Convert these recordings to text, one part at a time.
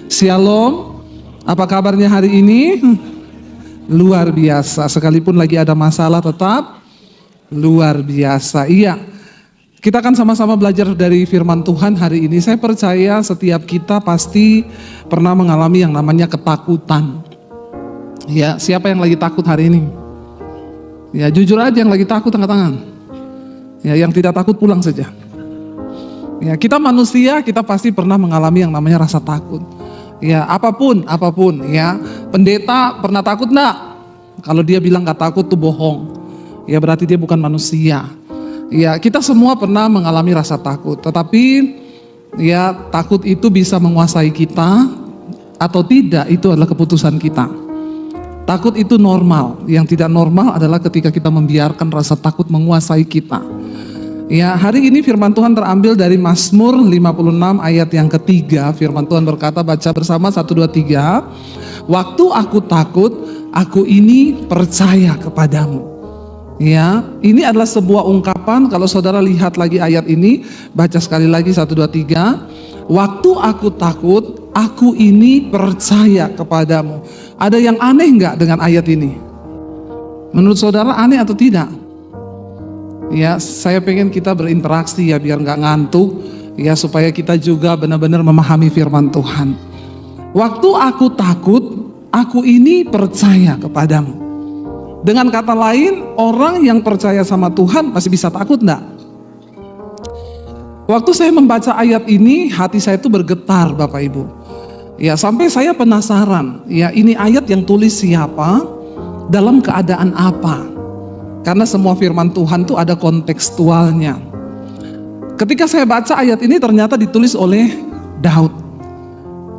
Shalom. Apa kabarnya hari ini? Luar biasa. Sekalipun lagi ada masalah tetap luar biasa. Iya. Kita akan sama-sama belajar dari firman Tuhan hari ini. Saya percaya setiap kita pasti pernah mengalami yang namanya ketakutan. Ya, siapa yang lagi takut hari ini? Ya, jujur aja yang lagi takut angkat tangan. Ya, yang tidak takut pulang saja. Ya, kita manusia, kita pasti pernah mengalami yang namanya rasa takut. Ya, apapun, ya. Pendeta pernah takut enggak? Kalau dia bilang gak takut tuh bohong. Ya, berarti dia bukan manusia. Ya, kita semua pernah mengalami rasa takut. Tetapi, ya, takut itu bisa menguasai kita atau tidak, itu adalah keputusan kita. Takut itu normal. Yang tidak normal adalah ketika kita membiarkan rasa takut menguasai kita. Ya, hari ini firman Tuhan terambil dari Mazmur 56 ayat yang ketiga. Firman Tuhan berkata, baca bersama 1, 2, 3. Waktu aku takut, aku ini percaya kepadamu. Ya, ini adalah sebuah ungkapan. Kalau saudara lihat lagi ayat ini, baca sekali lagi 1, 2, 3. Waktu aku takut, aku ini percaya kepadamu. Ada yang aneh enggak dengan ayat ini? Menurut saudara aneh atau tidak? Ya, saya pengen kita berinteraksi ya biar nggak ngantuk ya, supaya kita juga benar-benar memahami firman Tuhan. Waktu aku takut, aku ini percaya kepadamu. Dengan kata lain, orang yang percaya sama Tuhan pasti bisa takut enggak? Waktu saya membaca ayat ini, hati saya itu bergetar Bapak Ibu. Ya, sampai saya penasaran, ya ini ayat yang tulis siapa, dalam keadaan apa? Karena semua firman Tuhan itu ada kontekstualnya. Ketika saya baca ayat ini ternyata ditulis oleh Daud.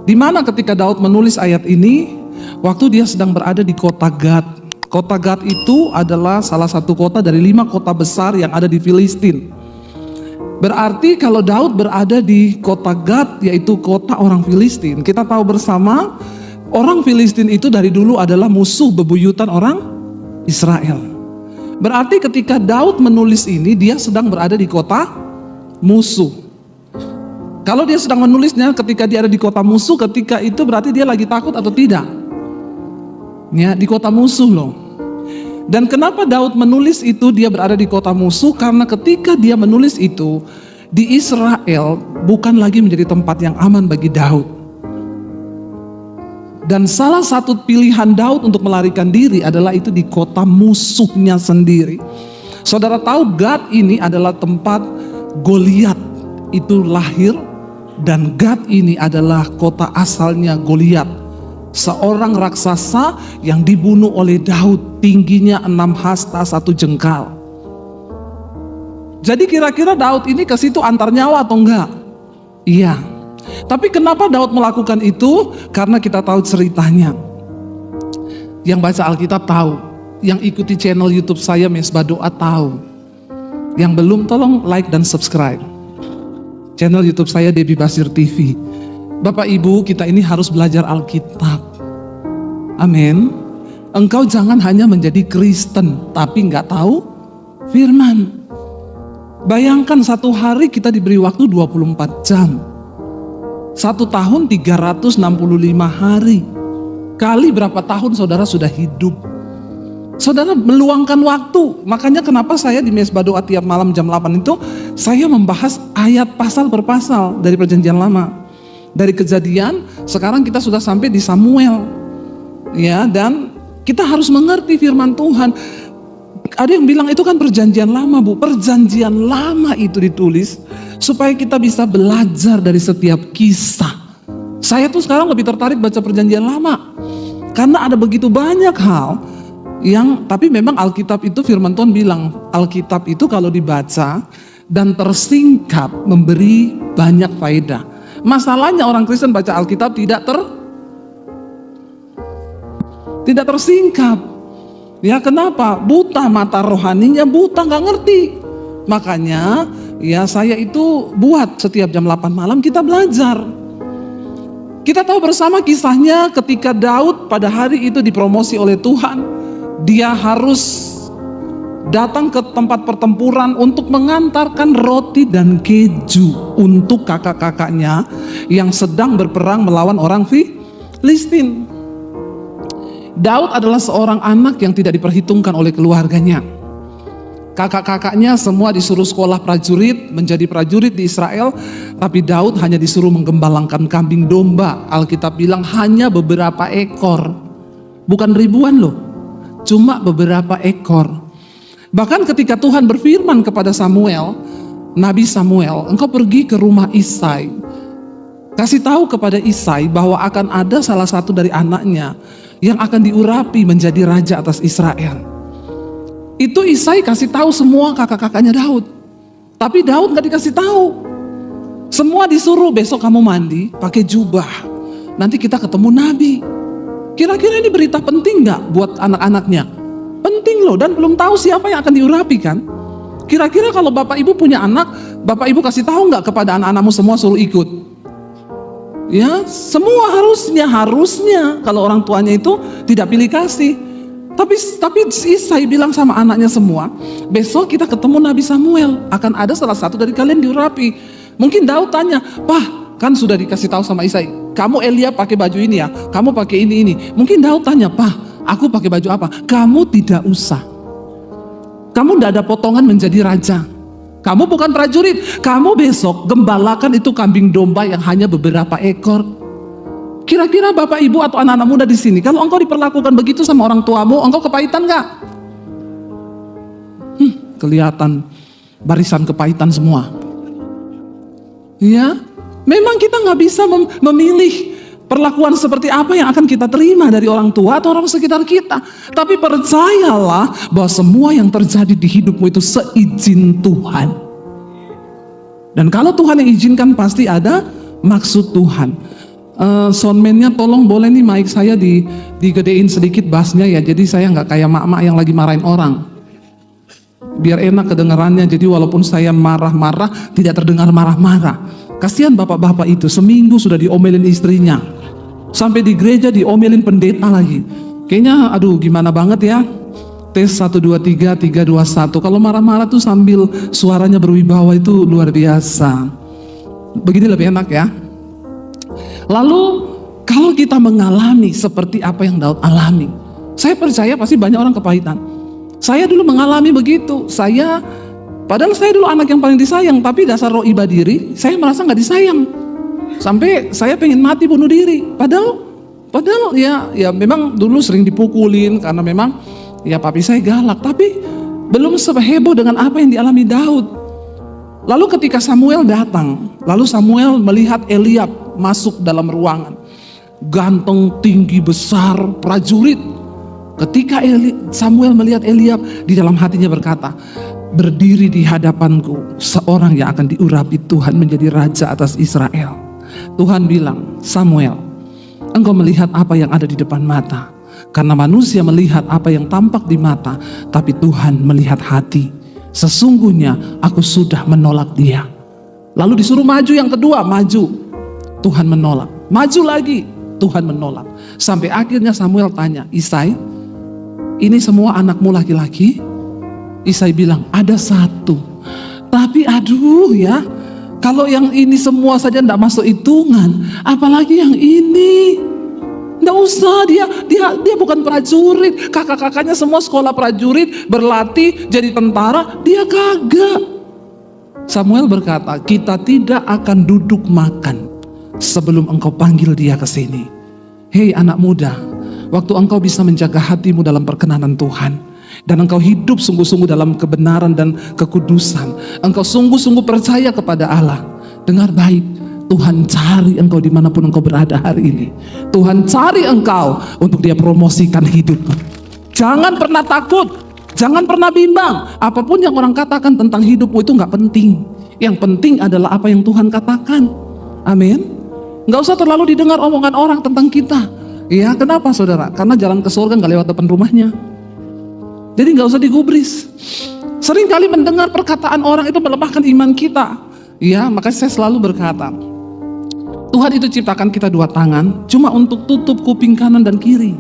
Di mana ketika Daud menulis ayat ini, waktu dia sedang berada di kota Gad. Kota Gad itu adalah salah satu kota dari 5 kota besar yang ada di Filistin. Berarti kalau Daud berada di kota Gad, yaitu kota orang Filistin, kita tahu bersama orang Filistin itu dari dulu adalah musuh bebuyutan orang Israel. Berarti ketika Daud menulis ini, dia sedang berada di kota musuh. Kalau dia sedang menulisnya ketika dia ada di kota musuh, ketika itu berarti dia lagi takut atau tidak? Ya, di kota musuh loh. Dan kenapa Daud menulis itu dia berada di kota musuh? Karena ketika dia menulis itu, di Israel bukan lagi menjadi tempat yang aman bagi Daud. Dan salah satu pilihan Daud untuk melarikan diri adalah itu di kota musuhnya sendiri. Saudara tahu Gad ini adalah tempat Goliat itu lahir, dan Gad ini adalah kota asalnya Goliat. Seorang raksasa yang dibunuh oleh Daud, tingginya 6 hasta 1 jengkal. Jadi kira-kira Daud ini ke situ antar nyawa atau enggak? Iya. Tapi kenapa Daud melakukan itu? Karena kita tahu ceritanya. Yang baca Alkitab tahu, yang ikuti channel YouTube saya Mesbah Doa tahu. Yang belum tolong like dan subscribe channel YouTube saya Debbie Basir TV. Bapak Ibu, kita ini harus belajar Alkitab. Amin. Engkau jangan hanya menjadi Kristen tapi nggak tahu firman. Bayangkan satu hari kita diberi waktu 24 jam. 1 tahun 365 hari. Kali berapa tahun saudara sudah hidup? Saudara meluangkan waktu. Makanya kenapa saya di Mesbah Doa tiap malam jam 8 itu saya membahas ayat pasal per pasal dari Perjanjian Lama. Dari Kejadian, sekarang kita sudah sampai di Samuel. Ya, dan kita harus mengerti firman Tuhan. Ada yang bilang itu kan Perjanjian Lama, Bu. Perjanjian Lama itu ditulis supaya kita bisa belajar dari setiap kisah. Saya tuh sekarang lebih tertarik baca Perjanjian Lama karena ada begitu banyak hal yang, tapi memang Alkitab itu firman Tuhan bilang, Alkitab itu kalau dibaca dan tersingkap memberi banyak faedah. Masalahnya orang Kristen baca Alkitab tidak tersingkap. Ya kenapa? Buta mata rohaninya, buta, nggak ngerti. Makanya ya saya itu buat setiap jam 8 malam kita belajar. Kita tahu bersama kisahnya ketika Daud pada hari itu dipromosi oleh Tuhan. Dia harus datang ke tempat pertempuran untuk mengantarkan roti dan keju untuk kakak-kakaknya yang sedang berperang melawan orang Filistin. Daud adalah seorang anak yang tidak diperhitungkan oleh keluarganya. Kakak-kakaknya semua disuruh sekolah prajurit, menjadi prajurit di Israel, tapi Daud hanya disuruh menggembalakan kambing domba. Alkitab bilang hanya beberapa ekor, bukan ribuan loh, cuma beberapa ekor. Bahkan ketika Tuhan berfirman kepada Samuel, Nabi Samuel, engkau pergi ke rumah Isai, kasih tahu kepada Isai bahwa akan ada salah satu dari anaknya yang akan diurapi menjadi raja atas Israel. Itu Isai kasih tahu semua kakak-kakaknya Daud. Tapi Daud gak dikasih tahu. Semua disuruh besok kamu mandi pakai jubah. Nanti kita ketemu Nabi. Kira-kira ini berita penting gak buat anak-anaknya? Penting loh, dan belum tahu siapa yang akan diurapi kan. Kira-kira kalau bapak ibu punya anak, bapak ibu kasih tahu gak kepada anak-anakmu semua suruh ikut? Ya, semua harusnya kalau orang tuanya itu tidak pilih kasih. Tapi Isai bilang sama anaknya semua, besok kita ketemu Nabi Samuel, akan ada salah satu dari kalian diurapi. Mungkin Daud tanya, "Pah, kan sudah dikasih tahu sama Isai, kamu Eliab pakai baju ini ya, kamu pakai ini." Mungkin Daud tanya, "Pah, aku pakai baju apa?" "Kamu tidak usah. Kamu tidak ada potongan menjadi raja. Kamu bukan prajurit. Kamu besok gembalakan itu kambing domba yang hanya beberapa ekor." Kira-kira bapak ibu atau anak-anak muda di sini, kalau engkau diperlakukan begitu sama orang tuamu, engkau kepahitan gak? Kelihatan barisan kepahitan semua. Ya, memang kita gak bisa memilih perlakuan seperti apa yang akan kita terima dari orang tua atau orang sekitar kita. Tapi percayalah bahwa semua yang terjadi di hidupmu itu seizin Tuhan. Dan kalau Tuhan yang izinkan pasti ada maksud Tuhan. Soundman-nya tolong boleh nih mic saya digedein sedikit bassnya ya, jadi saya nggak kayak mak-mak yang lagi marahin orang, biar enak kedengarannya. Jadi walaupun saya marah-marah tidak terdengar marah-marah. Kasihan bapak-bapak itu seminggu sudah diomelin istrinya, sampai di gereja diomelin pendeta lagi. Kayaknya aduh gimana banget ya. Tes 1 2 3 3 2 1. Kalau marah-marah tuh sambil suaranya berwibawa itu luar biasa. Begini lebih enak ya. Lalu kalau kita mengalami seperti apa yang Daud alami, saya percaya pasti banyak orang kepahitan. Saya dulu mengalami begitu. Padahal saya dulu anak yang paling disayang, tapi dasar roh iba diri, saya merasa nggak disayang. Sampai saya pengen mati bunuh diri. Padahal ya memang dulu sering dipukulin karena memang ya papi saya galak, tapi belum seheboh dengan apa yang dialami Daud. Lalu ketika Samuel datang, lalu Samuel melihat Eliab masuk dalam ruangan, ganteng, tinggi, besar, prajurit. Ketika Samuel melihat Eliab, di dalam hatinya berkata, "Berdiri di hadapanku seorang yang akan diurapi Tuhan menjadi raja atas Israel." Tuhan bilang, "Samuel, engkau melihat apa yang ada di depan mata, karena manusia melihat apa yang tampak di mata, tapi Tuhan melihat hati. Sesungguhnya aku sudah menolak dia." Lalu disuruh maju yang kedua, maju. Tuhan menolak. Maju lagi, Tuhan menolak. Sampai akhirnya Samuel tanya, "Isai, ini semua anakmu laki-laki?" Isai bilang, "Ada satu. Tapi aduh ya, kalau yang ini semua saja tidak masuk hitungan, apalagi yang ini. Nggak usah, dia bukan prajurit. Kakak-kakaknya semua sekolah prajurit, berlatih jadi tentara, dia kagak." Samuel berkata, "Kita tidak akan duduk makan sebelum engkau panggil dia ke sini." Hei anak muda, waktu engkau bisa menjaga hatimu dalam perkenanan Tuhan, dan engkau hidup sungguh-sungguh dalam kebenaran dan kekudusan, engkau sungguh-sungguh percaya kepada Allah, dengar baik, Tuhan cari engkau dimanapun engkau berada hari ini. Tuhan cari engkau untuk dia promosikan hidupmu. Jangan pernah takut, jangan pernah bimbang. Apapun yang orang katakan tentang hidupmu itu gak penting. Yang penting adalah apa yang Tuhan katakan. Amin. Gak usah terlalu didengar omongan orang tentang kita. Ya, kenapa saudara? Karena jalan ke surga gak lewat depan rumahnya. Jadi gak usah digubris. Sering kali mendengar perkataan orang itu melemahkan iman kita. Ya, makanya saya selalu berkata, Tuhan itu ciptakan kita 2 tangan cuma untuk tutup kuping kanan dan kiri.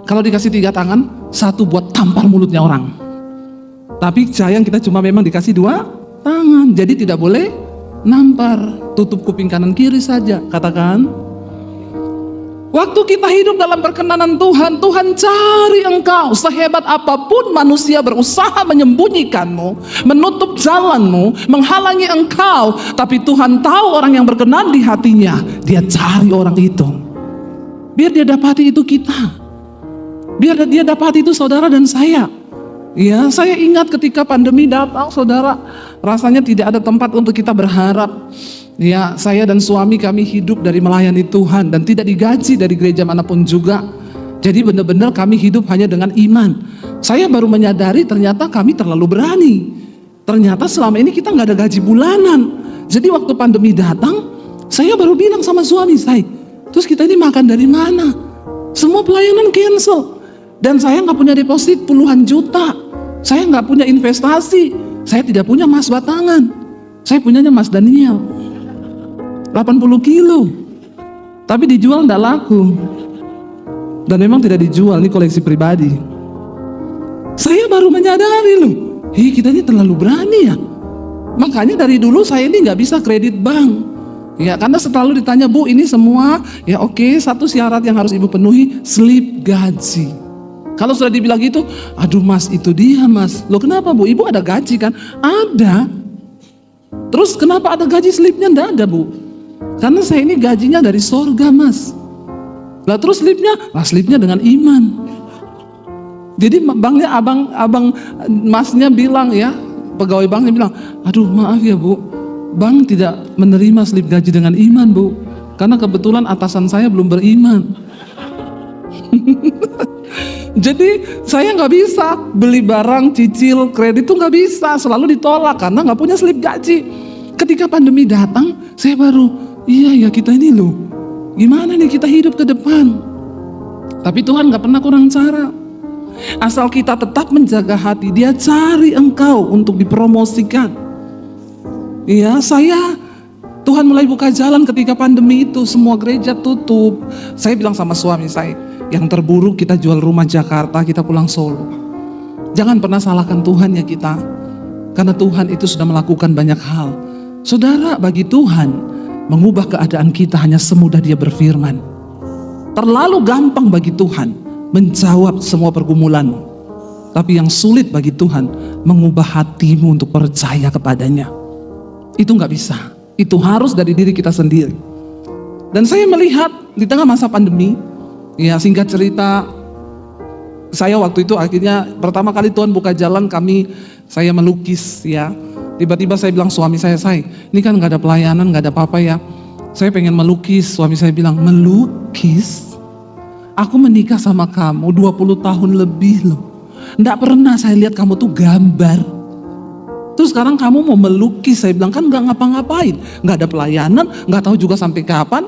Kalau dikasih 3 tangan, 1 buat tampar mulutnya orang. Tapi sayang kita cuma memang dikasih 2 tangan. Jadi tidak boleh nampar. Tutup kuping kanan kiri saja, katakan. Waktu kita hidup dalam perkenanan Tuhan, Tuhan cari engkau. Sehebat apapun manusia berusaha menyembunyikanmu, menutup jalanmu, menghalangi engkau, tapi Tuhan tahu orang yang berkenan di hatinya. Dia cari orang itu. Biar dia dapati itu kita. Biar dia dapati itu saudara dan saya. Ya, saya ingat ketika pandemi datang, saudara, rasanya tidak ada tempat untuk kita berharap. Ya, saya dan suami kami hidup dari melayani Tuhan dan tidak digaji dari gereja manapun juga. Jadi benar-benar kami hidup hanya dengan iman. Saya baru menyadari ternyata kami terlalu berani. Ternyata selama ini kita nggak ada gaji bulanan. Jadi waktu pandemi datang, saya baru bilang sama suami saya, terus kita ini makan dari mana? Semua pelayanan cancel. Dan saya nggak punya deposit puluhan juta. Saya nggak punya investasi. Saya tidak punya emas batangan. Saya punyanya Mas Daniel. 80 kilo. Tapi dijual enggak laku. Dan memang tidak dijual, ini koleksi pribadi. Saya baru menyadari loh, kita ini terlalu berani ya. Makanya dari dulu saya ini nggak bisa kredit bank. Ya, karena selalu ditanya, Bu, ini semua ya oke, satu syarat yang harus Ibu penuhi, slip gaji. Kalau sudah dibilang gitu, aduh Mas, itu dia Mas. Loh kenapa Bu? Ibu ada gaji kan? Ada. Terus kenapa ada gaji, slipnya enggak ada Bu? Karena saya ini gajinya dari sorga Mas. Lah terus slipnya dengan iman. Jadi banknya abang Masnya bilang ya, pegawai banknya bilang, aduh maaf ya Bu, bank tidak menerima slip gaji dengan iman Bu, karena kebetulan atasan saya belum beriman. Jadi saya nggak bisa beli barang, cicil, kredit tuh nggak bisa, selalu ditolak karena nggak punya slip gaji. Ketika pandemi datang, saya baru, iya ya kita ini loh, gimana nih kita hidup ke depan. Tapi Tuhan nggak pernah kurang cara. Asal kita tetap menjaga hati, Dia cari engkau untuk dipromosikan. Iya, Tuhan mulai buka jalan ketika pandemi itu, semua gereja tutup. Saya bilang sama suami saya, yang terburuk kita jual rumah Jakarta, kita pulang Solo. Jangan pernah salahkan Tuhan ya kita, karena Tuhan itu sudah melakukan banyak hal. Saudara, bagi Tuhan, mengubah keadaan kita hanya semudah Dia berfirman. Terlalu gampang bagi Tuhan menjawab semua pergumulanmu. Tapi yang sulit bagi Tuhan, mengubah hatimu untuk percaya kepadanya. Itu gak bisa, itu harus dari diri kita sendiri. Dan saya melihat di tengah masa pandemi, ya singkat cerita, saya waktu itu akhirnya pertama kali Tuhan buka jalan saya melukis ya. Tiba-tiba saya bilang suami saya, ini kan gak ada pelayanan, gak ada apa-apa ya. Saya pengen melukis, suami saya bilang, melukis? Aku menikah sama kamu 20 tahun lebih loh. Nggak pernah saya lihat kamu tuh gambar. Terus sekarang kamu mau melukis, saya bilang kan gak ngapa-ngapain. Gak ada pelayanan, gak tahu juga sampai kapan.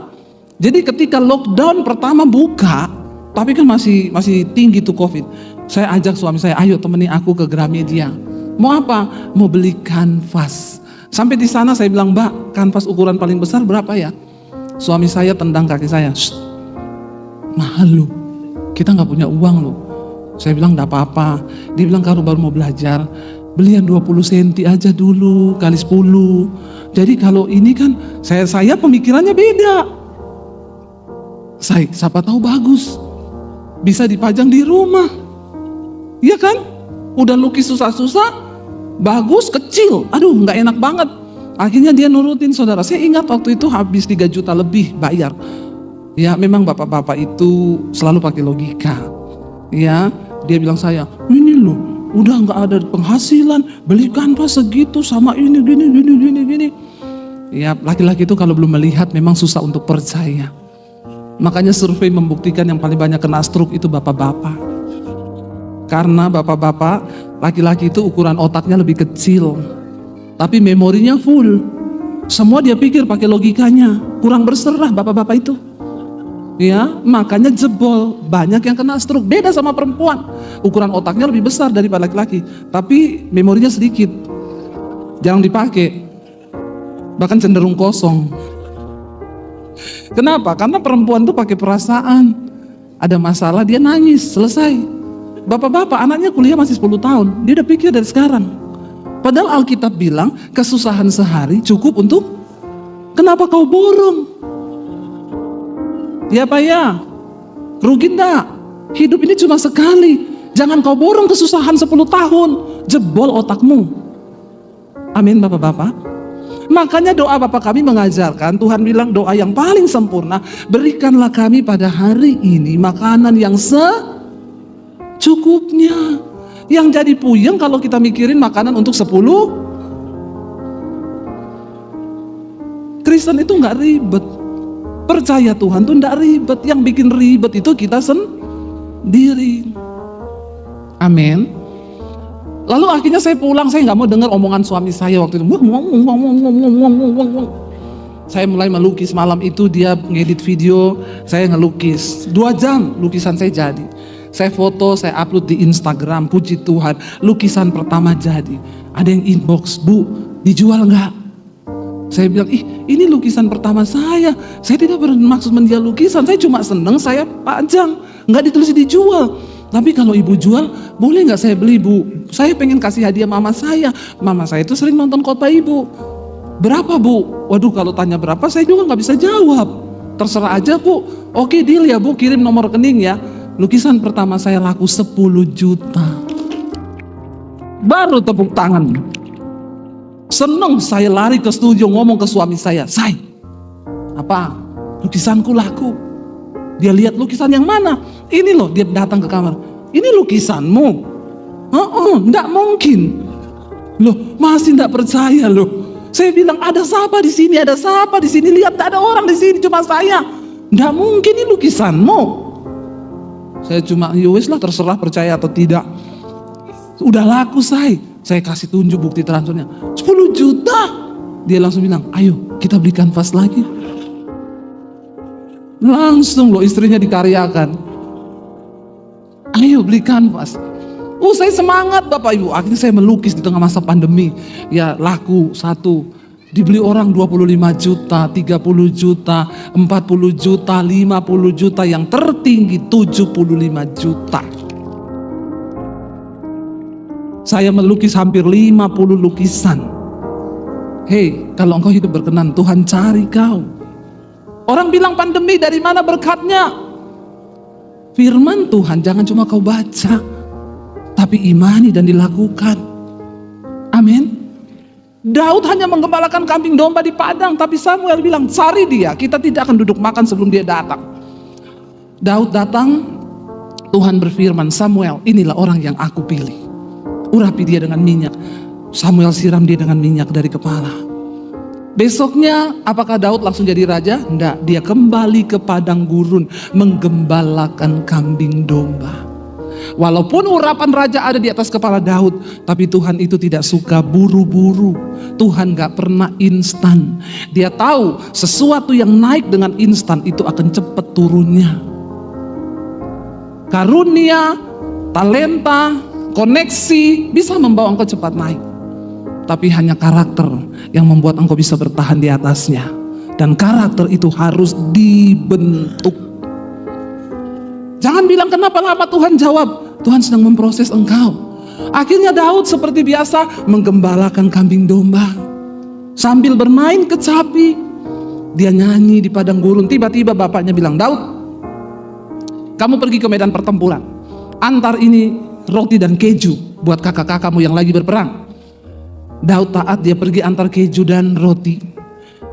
Jadi ketika lockdown pertama buka, tapi kan masih tinggi tuh COVID. Saya ajak suami saya, ayo temani aku ke Gramedia. Mau apa? Mau beli kanvas. Sampai di sana saya bilang, Mbak, kanvas ukuran paling besar berapa ya? Suami saya tendang kaki saya, mahal loh, kita nggak punya uang loh. Saya bilang enggak apa-apa. Dia bilang kalau baru mau belajar, beli yang 20 cm aja dulu, kali 10. Jadi kalau ini kan, saya pemikirannya beda. Siapa tahu bagus, bisa dipajang di rumah. Iya kan? Udah lukis susah-susah, bagus, kecil, aduh nggak enak banget. Akhirnya dia nurutin saudara. Saya ingat waktu itu habis 3 juta lebih bayar. Ya memang bapak-bapak itu selalu pakai logika. Ya, dia bilang saya, ini loh, udah nggak ada penghasilan, beli kanvas segitu sama ini, gini. Ya laki-laki itu kalau belum melihat memang susah untuk percaya. Makanya survei membuktikan yang paling banyak kena stroke itu bapak-bapak. Karena bapak-bapak, laki-laki itu ukuran otaknya lebih kecil, tapi memorinya full. Semua dia pikir pakai logikanya, kurang berserah bapak-bapak itu. Ya, makanya jebol, banyak yang kena stroke. Beda sama perempuan, ukuran otaknya lebih besar daripada laki-laki, tapi memorinya sedikit, jarang dipakai, bahkan cenderung kosong. Kenapa? Karena perempuan tuh pakai perasaan. Ada masalah dia nangis, selesai. Bapak-bapak anaknya kuliah masih 10 tahun, dia udah pikir dari sekarang. Padahal Alkitab bilang kesusahan sehari cukup untuk, kenapa kau borong? Ya Pak ya, rugi enggak? Hidup ini cuma sekali. Jangan kau borong kesusahan 10 tahun, jebol otakmu. Amin Bapak-bapak. Makanya doa Bapak kami mengajarkan, Tuhan bilang doa yang paling sempurna, berikanlah kami pada hari ini makanan yang secukupnya. Yang jadi puyeng kalau kita mikirin makanan untuk 10. Kristen itu nggak ribet. Percaya Tuhan tuh nggak ribet. Yang bikin ribet itu kita sendiri. Amin. Lalu akhirnya saya pulang, saya nggak mau dengar omongan suami saya waktu itu. Saya mulai melukis. Malam itu dia ngedit video, saya ngelukis 2 jam, lukisan saya jadi. Saya foto, saya upload di Instagram. Puji Tuhan, lukisan pertama jadi. Ada yang inbox, Bu, dijual nggak? Saya bilang, ini lukisan pertama saya. Saya tidak bermaksud menjual lukisan, saya cuma seneng, saya pajang, nggak ditulis dijual. Tapi kalau ibu jual, boleh nggak saya beli, Bu? Saya pengen kasih hadiah mama saya. Mama saya itu sering nonton khotbah ibu. Berapa, Bu? Waduh, kalau tanya berapa saya juga nggak bisa jawab. Terserah aja, Bu. Oke, deal ya, Bu, kirim nomor rekening ya. Lukisan pertama saya laku 10 juta. Baru tepuk tangan. Seneng saya lari ke studio ngomong ke suami saya, Say, apa? Lukisanku laku. Dia lihat lukisan yang mana? Ini loh, dia datang ke kamar. Ini lukisanmu? Enggak mungkin. Loh, masih enggak percaya loh. Saya bilang ada siapa di sini, ada siapa di sini? Lihat, tak ada orang di sini, cuma saya. Enggak mungkin ini lukisanmu. Saya cuma, yowes lah, terserah percaya atau tidak. Udah laku saya kasih tunjuk bukti transfernya 10 juta. Dia langsung bilang, ayo kita beli kanvas lagi. Langsung loh istrinya dikaryakan. Ayo beli kanvas. Saya semangat Bapak Ibu. Akhirnya saya melukis di tengah masa pandemi. Ya laku 1. Dibeli orang 25 juta, 30 juta, 40 juta, 50 juta, yang tertinggi 75 juta. Saya melukis hampir 50 lukisan. Hei, kalau engkau hidup berkenan, Tuhan cari kau. Orang bilang pandemi, dari mana berkatnya? Firman Tuhan jangan cuma kau baca, tapi imani dan dilakukan. Amin. Daud hanya menggembalakan kambing domba di padang, tapi Samuel bilang, cari dia, kita tidak akan duduk makan sebelum dia datang. Daud datang, Tuhan berfirman, Samuel, inilah orang yang aku pilih. Urapi dia dengan minyak. Samuel siram dia dengan minyak dari kepala. Besoknya, apakah Daud langsung jadi raja? Enggak, dia kembali ke padang gurun, menggembalakan kambing domba. Walaupun urapan raja ada di atas kepala Daud, tapi Tuhan itu tidak suka buru-buru. Tuhan gak pernah instan. Dia tahu sesuatu yang naik dengan instan itu akan cepat turunnya. Karunia, talenta, koneksi bisa membawa engkau cepat naik. Tapi hanya karakter yang membuat engkau bisa bertahan di atasnya. Dan karakter itu harus dibentuk. Jangan bilang kenapa lama, Tuhan jawab. Tuhan sedang memproses engkau. Akhirnya Daud seperti biasa menggembalakan kambing domba. Sambil bermain kecapi, dia nyanyi di padang gurun. Tiba-tiba bapaknya bilang, Daud, kamu pergi ke medan pertempuran. Antar ini roti dan keju buat kakak-kakakmu yang lagi berperang. Daud taat, dia pergi antar keju dan roti.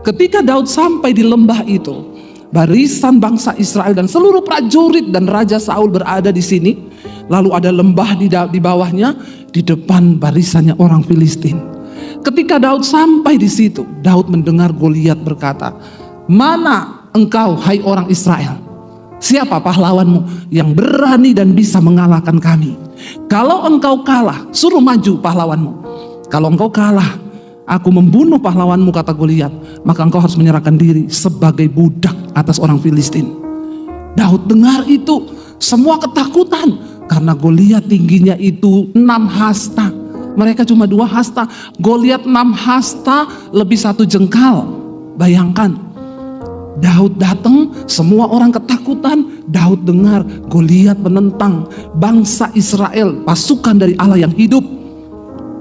Ketika Daud sampai di lembah itu, barisan bangsa Israel dan seluruh prajurit dan Raja Saul berada di sini. Lalu ada lembah di bawahnya, di depan barisannya orang Filistin. Ketika Daud sampai di situ, Daud mendengar Goliat berkata, mana engkau hai orang Israel? Siapa pahlawanmu yang berani dan bisa mengalahkan kami? Kalau engkau kalah, suruh maju pahlawanmu. Kalau engkau kalah, aku membunuh pahlawanmu, kata Goliat. Maka engkau harus menyerahkan diri sebagai budak atas orang Filistin. Daud dengar itu, semua ketakutan. Karena Goliat tingginya itu 6 hasta. Mereka cuma 2 hasta. Goliat 6 hasta lebih 1 jengkal. Bayangkan. Daud datang, semua orang ketakutan. Daud dengar Goliat menentang bangsa Israel, pasukan dari Allah yang hidup.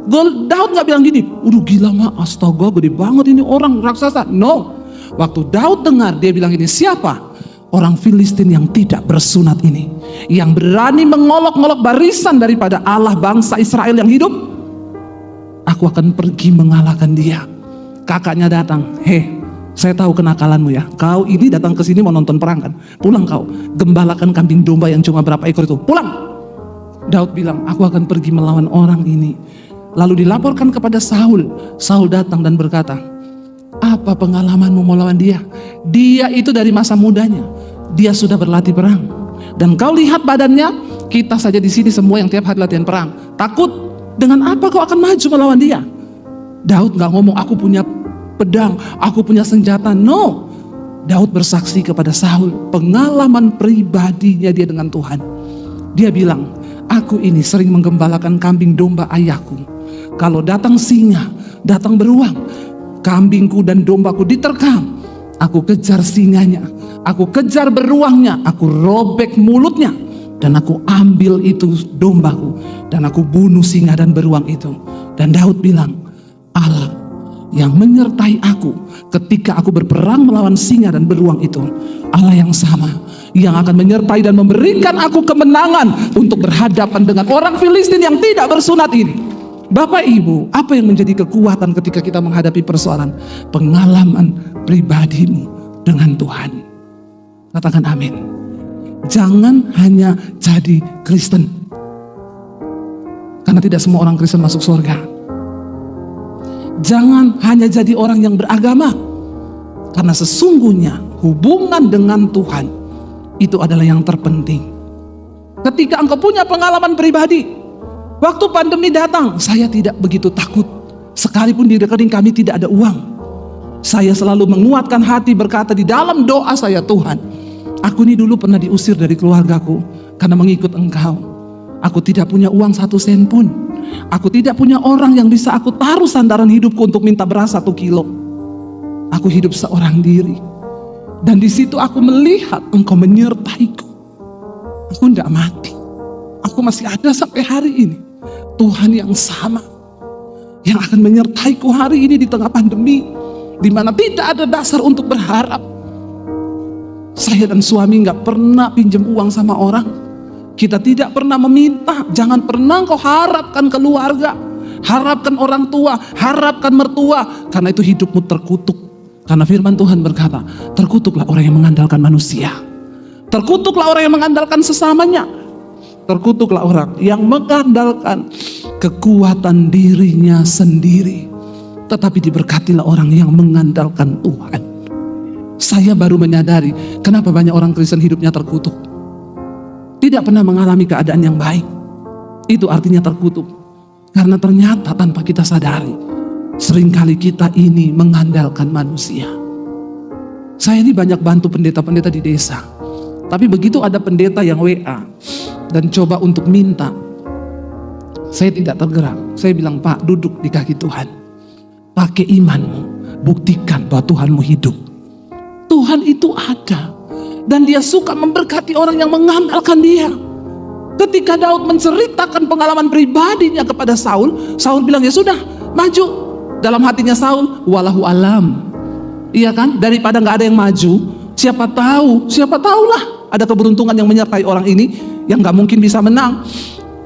Daud gak bilang gini, udah gila mah, astaga gede banget ini orang raksasa. No, waktu Daud dengar, dia bilang gini, siapa? Orang Filistin yang tidak bersunat ini, yang berani mengolok-olok barisan daripada Allah bangsa Israel yang hidup. Aku akan pergi mengalahkan dia. Kakaknya datang, saya tahu kenakalanmu ya. Kau ini datang ke sini mau nonton perang kan? Pulang kau, gembalakan kambing domba yang cuma berapa ekor itu. Pulang. Daud bilang, aku akan pergi melawan orang ini. Lalu dilaporkan kepada Saul. Saul datang dan berkata, apa pengalamanmu melawan dia? Dia itu dari masa mudanya, dia sudah berlatih perang. Dan kau lihat badannya, kita saja di sini semua yang tiap hari latihan perang. Takut? Dengan apa kau akan maju melawan dia? Daud gak ngomong, aku punya pedang, aku punya senjata. No, Daud bersaksi kepada Saul pengalaman pribadinya dia dengan Tuhan. Dia bilang, aku ini sering menggembalakan kambing domba ayahku. Kalau datang singa, datang beruang, kambingku dan dombaku diterkam. Aku kejar singanya, aku kejar beruangnya, aku robek mulutnya, dan aku ambil itu dombaku, dan aku bunuh singa dan beruang itu. Dan Daud bilang, Allah yang menyertai aku ketika aku berperang melawan singa dan beruang itu, Allah yang sama yang akan menyertai dan memberikan aku kemenangan untuk berhadapan dengan orang Filistin yang tidak bersunat ini. Bapak Ibu, apa yang menjadi kekuatan ketika kita menghadapi persoalan? Pengalaman pribadimu dengan Tuhan. Katakan amin. Jangan hanya jadi Kristen, karena tidak semua orang Kristen masuk surga. Jangan hanya jadi orang yang beragama, karena sesungguhnya hubungan dengan Tuhan itu adalah yang terpenting. Ketika engkau punya pengalaman pribadi, waktu pandemi datang, saya tidak begitu takut. Sekalipun di rekening kami tidak ada uang, saya selalu menguatkan hati berkata di dalam doa saya, Tuhan, aku ini dulu pernah diusir dari keluargaku karena mengikut Engkau. Aku tidak punya uang 1 sen pun. Aku tidak punya orang yang bisa aku taruh sandaran hidupku untuk minta beras 1 kilo. Aku hidup seorang diri. Dan di situ aku melihat Engkau menyertaiku. Aku tidak mati. Aku masih ada sampai hari ini. Tuhan yang sama yang akan menyertaiku hari ini di tengah pandemi, di mana tidak ada dasar untuk berharap. Saya dan suami gak pernah pinjam uang sama orang. Kita tidak pernah meminta. Jangan pernah kau harapkan keluarga, harapkan orang tua, harapkan mertua, karena itu hidupmu terkutuk. Karena firman Tuhan berkata, terkutuklah orang yang mengandalkan manusia, terkutuklah orang yang mengandalkan sesamanya, terkutuklah orang yang mengandalkan kekuatan dirinya sendiri. Tetapi diberkatilah orang yang mengandalkan Tuhan. Saya baru menyadari kenapa banyak orang Kristen hidupnya terkutuk, tidak pernah mengalami keadaan yang baik. Itu artinya terkutuk. Karena ternyata tanpa kita sadari, seringkali kita ini mengandalkan manusia. Saya ini banyak bantu pendeta-pendeta di desa. Tapi begitu ada pendeta yang WA dan coba untuk minta, saya tidak tergerak. Saya bilang, Pak, duduk di kaki Tuhan. Pakai imanmu, buktikan bahwa Tuhanmu hidup. Tuhan itu ada. Dan dia suka memberkati orang yang mengandalkan dia. Ketika Daud menceritakan pengalaman pribadinya kepada Saul, Saul bilang, ya sudah, maju. Dalam hatinya Saul, walahu alam. Iya kan? Daripada gak ada yang maju, siapa tahulah ada keberuntungan yang menyertai orang ini yang gak mungkin bisa menang.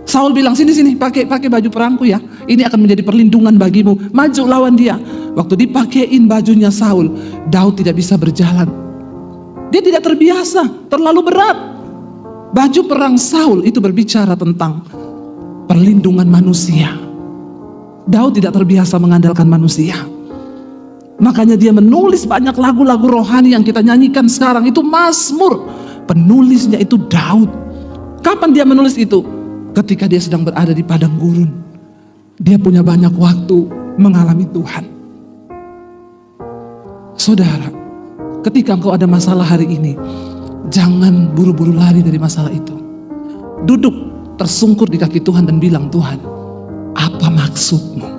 Saul bilang, sini pakai baju perangku ya. Ini akan menjadi perlindungan bagimu. Maju lawan dia. Waktu dipakein bajunya Saul, Daud tidak bisa berjalan. Dia tidak terbiasa, terlalu berat. Baju perang Saul itu berbicara tentang perlindungan manusia. Daud tidak terbiasa mengandalkan manusia. Makanya dia menulis banyak lagu-lagu rohani yang kita nyanyikan sekarang. Itu Mazmur. Penulisnya itu Daud. Kapan dia menulis itu? Ketika dia sedang berada di padang gurun. Dia punya banyak waktu mengalami Tuhan. Saudara, ketika engkau ada masalah hari ini, jangan buru-buru lari dari masalah itu. Duduk tersungkur di kaki Tuhan dan bilang, Tuhan, apa maksudmu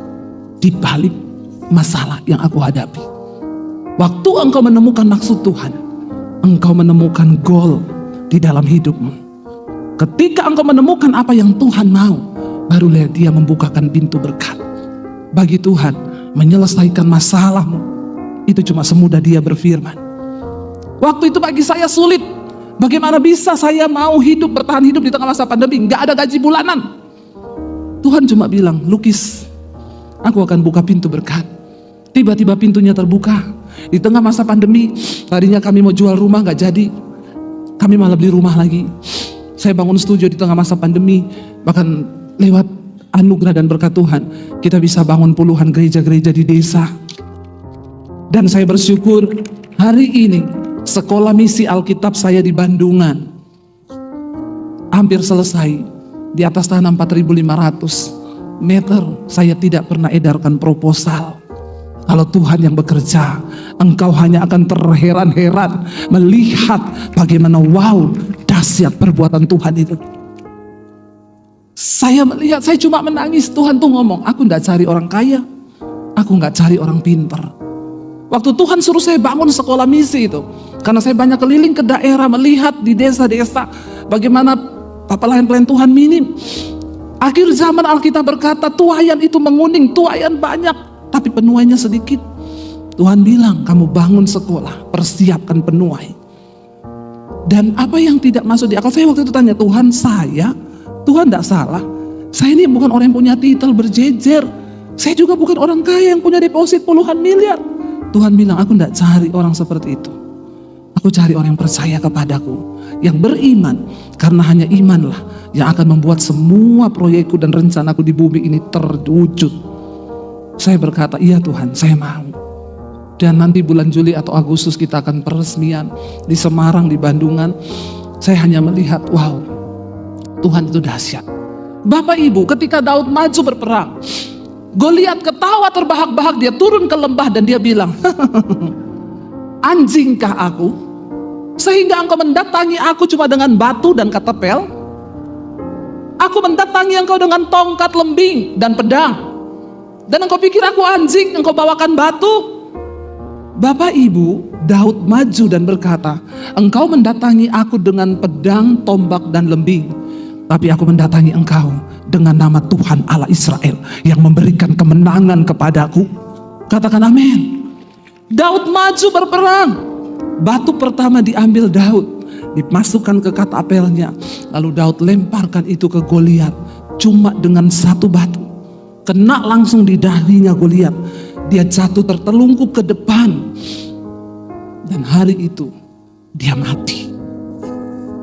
di balik masalah yang aku hadapi? Waktu engkau menemukan maksud Tuhan, engkau menemukan goal di dalam hidupmu. Ketika engkau menemukan apa yang Tuhan mau, barulah Dia membukakan pintu berkat. Bagi Tuhan, menyelesaikan masalahmu itu cuma semudah Dia berfirman. Waktu itu bagi saya sulit. Bagaimana bisa saya mau bertahan hidup di tengah masa pandemi? Gak ada gaji bulanan. Tuhan cuma bilang, Lukis, aku akan buka pintu berkat. Tiba-tiba pintunya terbuka. Di tengah masa pandemi, tadinya kami mau jual rumah gak jadi. Kami malah beli rumah lagi. Saya bangun studio di tengah masa pandemi. Bahkan lewat anugerah dan berkat Tuhan, kita bisa bangun puluhan gereja-gereja di desa. Dan saya bersyukur hari ini sekolah misi Alkitab saya di Bandungan hampir selesai. Di atas tanah 4.500 meter. Saya tidak pernah edarkan proposal. Kalau Tuhan yang bekerja, engkau hanya akan terheran-heran melihat bagaimana wow, dahsyat perbuatan Tuhan itu. Saya melihat, saya cuma menangis. Tuhan tuh ngomong, aku gak cari orang kaya, aku gak cari orang pintar. Waktu Tuhan suruh saya bangun sekolah misi itu, karena saya banyak keliling ke daerah, melihat di desa-desa bagaimana pelayan-pelayan Tuhan minim. Akhir zaman Alkitab berkata, tuaian itu menguning, tuaian banyak, tapi penuainya sedikit. Tuhan bilang, kamu bangun sekolah, persiapkan penuai. Dan apa yang tidak masuk di akal, saya waktu itu tanya, Tuhan tidak salah. Saya ini bukan orang yang punya titel berjejer. Saya juga bukan orang kaya yang punya deposit puluhan miliar. Tuhan bilang, aku tidak cari orang seperti itu. Aku cari orang yang percaya kepadaku, yang beriman, karena hanya imanlah yang akan membuat semua proyekku dan rencanaku di bumi ini terwujud. Saya berkata, iya Tuhan, saya mau. Dan nanti bulan Juli atau Agustus kita akan peresmian di Semarang, di Bandungan. Saya hanya melihat, wow, Tuhan itu dahsyat. Bapak Ibu, ketika Daud maju berperang, Goliat ketawa terbahak-bahak, dia turun ke lembah dan dia bilang, anjingkah aku? Sehingga engkau mendatangi aku cuma dengan batu dan ketapel? Aku mendatangi engkau dengan tongkat, lembing, dan pedang. Dan engkau pikir aku anjing, engkau bawakan batu? Bapak Ibu, Daud maju dan berkata, engkau mendatangi aku dengan pedang, tombak, dan lembing. Tapi aku mendatangi engkau dengan nama Tuhan Allah Israel yang memberikan kemenangan kepadaku. Katakan amin. Daud maju berperang. Batu pertama diambil Daud, dimasukkan ke katapelnya. Lalu Daud lemparkan itu ke Goliat cuma dengan satu batu. Kena langsung di dahinya Goliat. Dia jatuh tertelungkup ke depan. Dan hari itu dia mati.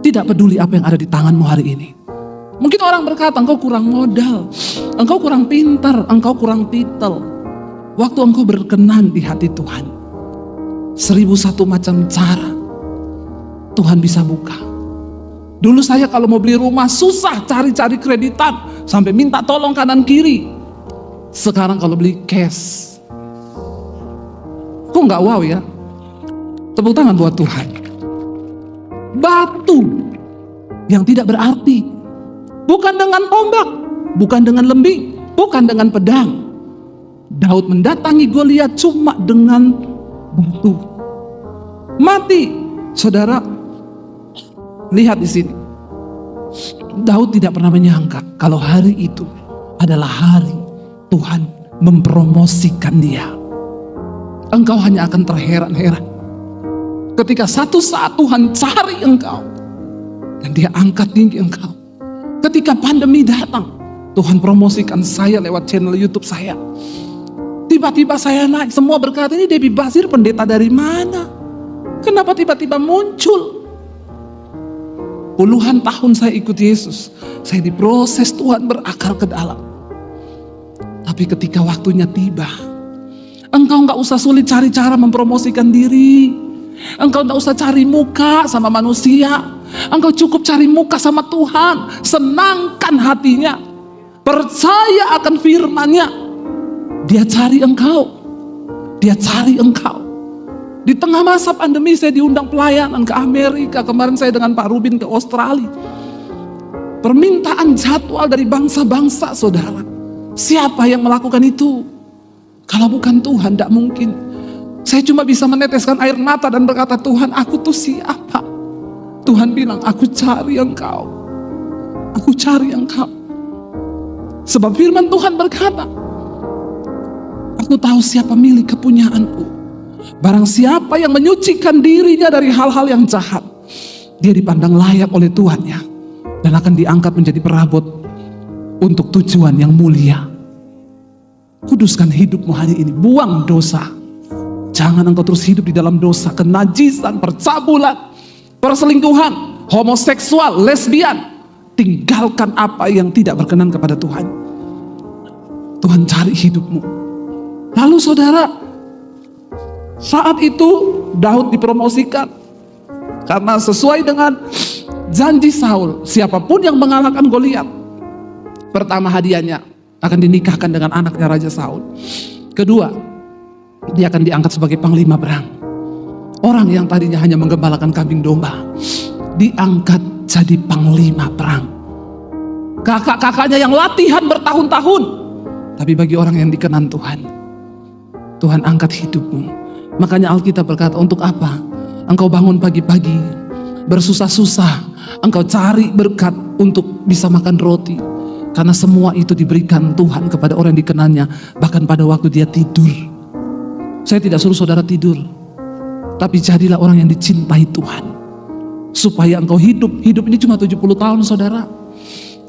Tidak peduli apa yang ada di tanganmu hari ini. Mungkin orang berkata, engkau kurang modal, engkau kurang pintar, engkau kurang titel. Waktu engkau berkenan di hati Tuhan, 1001 macam cara Tuhan bisa buka. Dulu saya kalau mau beli rumah susah cari-cari kreditan, sampai minta tolong kanan kiri. Sekarang kalau beli cash, kok nggak wow ya? Tepuk tangan buat Tuhan. Batu yang tidak berarti, bukan dengan tombak, bukan dengan lembing, bukan dengan pedang. Daud mendatangi Goliat cuma dengan batu. Mati. Saudara, lihat di sini. Daud tidak pernah menyangka kalau hari itu adalah hari Tuhan mempromosikan dia. Engkau hanya akan terheran-heran ketika satu saat Tuhan cari engkau dan dia angkat tinggi engkau. Ketika pandemi datang, Tuhan promosikan saya lewat channel YouTube saya. Tiba-tiba saya naik, semua berkata, ini Debbie Basir pendeta dari mana? Kenapa tiba-tiba muncul? Puluhan tahun saya ikut Yesus, saya diproses Tuhan berakar ke dalam. Tapi ketika waktunya tiba, engkau gak usah sulit cari cara mempromosikan diri. Engkau gak usah cari muka sama manusia. Engkau cukup cari muka sama Tuhan. Senangkan hatinya, percaya akan firman-Nya. Dia cari engkau. Dia cari engkau. Di tengah masa pandemi saya diundang pelayanan ke Amerika. Kemarin saya dengan Pak Rubin ke Australia. Permintaan jadwal dari bangsa-bangsa, saudara. Siapa yang melakukan itu? Kalau bukan Tuhan, tidak mungkin. Saya cuma bisa meneteskan air mata dan berkata, Tuhan, aku tuh siapa? Tuhan bilang, aku cari Engkau. Aku cari Engkau. Sebab firman Tuhan berkata, aku tahu siapa milik kepunyaanku. Barang siapa yang menyucikan dirinya dari hal-hal yang jahat, dia dipandang layak oleh Tuhannya dan akan diangkat menjadi perabot untuk tujuan yang mulia. Kuduskan hidupmu hari ini, buang dosa. Jangan engkau terus hidup di dalam dosa, kenajisan, percabulan, perselingkuhan, homoseksual, lesbian. Tinggalkan apa yang tidak berkenan kepada Tuhan. Tuhan cari hidupmu. Lalu saudara, saat itu Daud dipromosikan karena sesuai dengan janji Saul, siapapun yang mengalahkan Goliat, pertama hadiahnya akan dinikahkan dengan anaknya Raja Saul. Kedua, dia akan diangkat sebagai panglima perang. Orang yang tadinya hanya menggembalakan kambing domba, diangkat jadi panglima perang. Kakak-kakaknya yang latihan bertahun-tahun, tapi bagi orang yang dikenan Tuhan, Tuhan angkat hidupmu. Makanya Alkitab berkata, untuk apa engkau bangun pagi-pagi, bersusah-susah, engkau cari berkat untuk bisa makan roti? Karena semua itu diberikan Tuhan kepada orang yang dikenannya, bahkan pada waktu dia tidur. Saya tidak suruh saudara tidur, tapi jadilah orang yang dicintai Tuhan, supaya engkau hidup ini cuma 70 tahun saudara.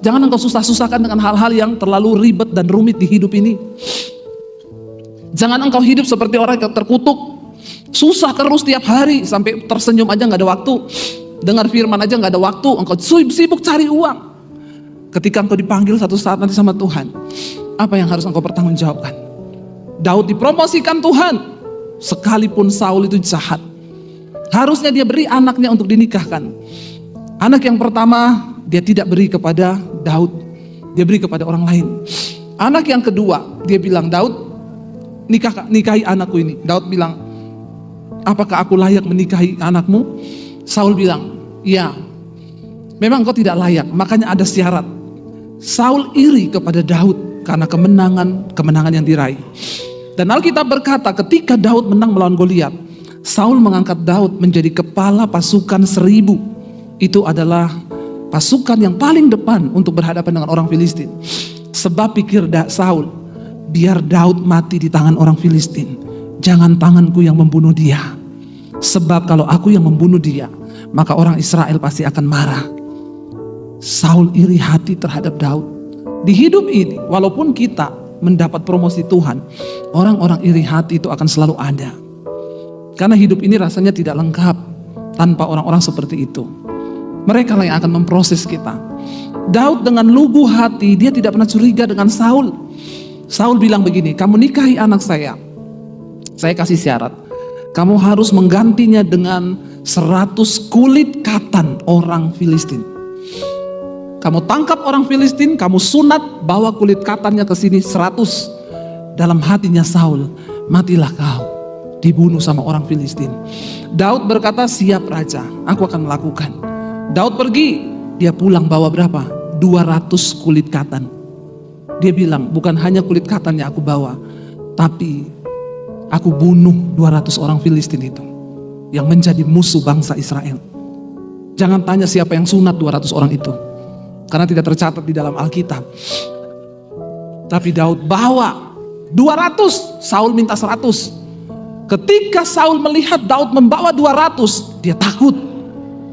Jangan engkau susah-susahkan dengan hal-hal yang terlalu ribet dan rumit di hidup ini. Jangan engkau hidup seperti orang yang terkutuk, susah terus tiap hari, sampai tersenyum aja gak ada waktu, dengar firman aja gak ada waktu, engkau sibuk cari uang. Ketika engkau dipanggil satu saat nanti sama Tuhan, apa yang harus engkau pertanggungjawabkan? Daud dipromosikan Tuhan, sekalipun Saul itu jahat. Harusnya dia beri anaknya untuk dinikahkan. Anak yang pertama dia tidak beri kepada Daud, dia beri kepada orang lain. Anak yang kedua dia bilang, Daud, nikahi anakku ini. Daud bilang, apakah aku layak menikahi anakmu? Saul bilang, ya, memang kau tidak layak, makanya ada syarat. Saul iri kepada Daud karena kemenangan yang diraih. Dan Alkitab berkata, ketika Daud menang melawan Goliat, Saul mengangkat Daud menjadi kepala pasukan 1000. Itu adalah pasukan yang paling depan untuk berhadapan dengan orang Filistin. Sebab pikir Saul, biar Daud mati di tangan orang Filistin, jangan tanganku yang membunuh dia. Sebab kalau aku yang membunuh dia, maka orang Israel pasti akan marah. Saul iri hati terhadap Daud. Di hidup ini, walaupun kita mendapat promosi Tuhan, orang-orang iri hati itu akan selalu ada. Karena hidup ini rasanya tidak lengkap tanpa orang-orang seperti itu. Mereka lah yang akan memproses kita. Daud dengan lugu hati, dia tidak pernah curiga dengan Saul. Saul bilang begini, kamu nikahi anak saya kasih syarat, kamu harus menggantinya dengan 100 kulit katan orang Filistin. Kamu tangkap orang Filistin, kamu sunat, bawa kulit katannya ke sini 100. Dalam hatinya Saul, matilah kau, dibunuh sama orang Filistin. Daud berkata, siap raja, aku akan melakukan. Daud pergi, dia pulang bawa berapa? 200 kulit katan. Dia bilang, bukan hanya kulit katan yang aku bawa, tapi aku bunuh 200 orang Filistin itu, yang menjadi musuh bangsa Israel. Jangan tanya siapa yang sunat 200 orang itu, karena tidak tercatat di dalam Alkitab. Tapi Daud bawa 200, Saul minta 100. Ketika Saul melihat Daud membawa 200, dia takut.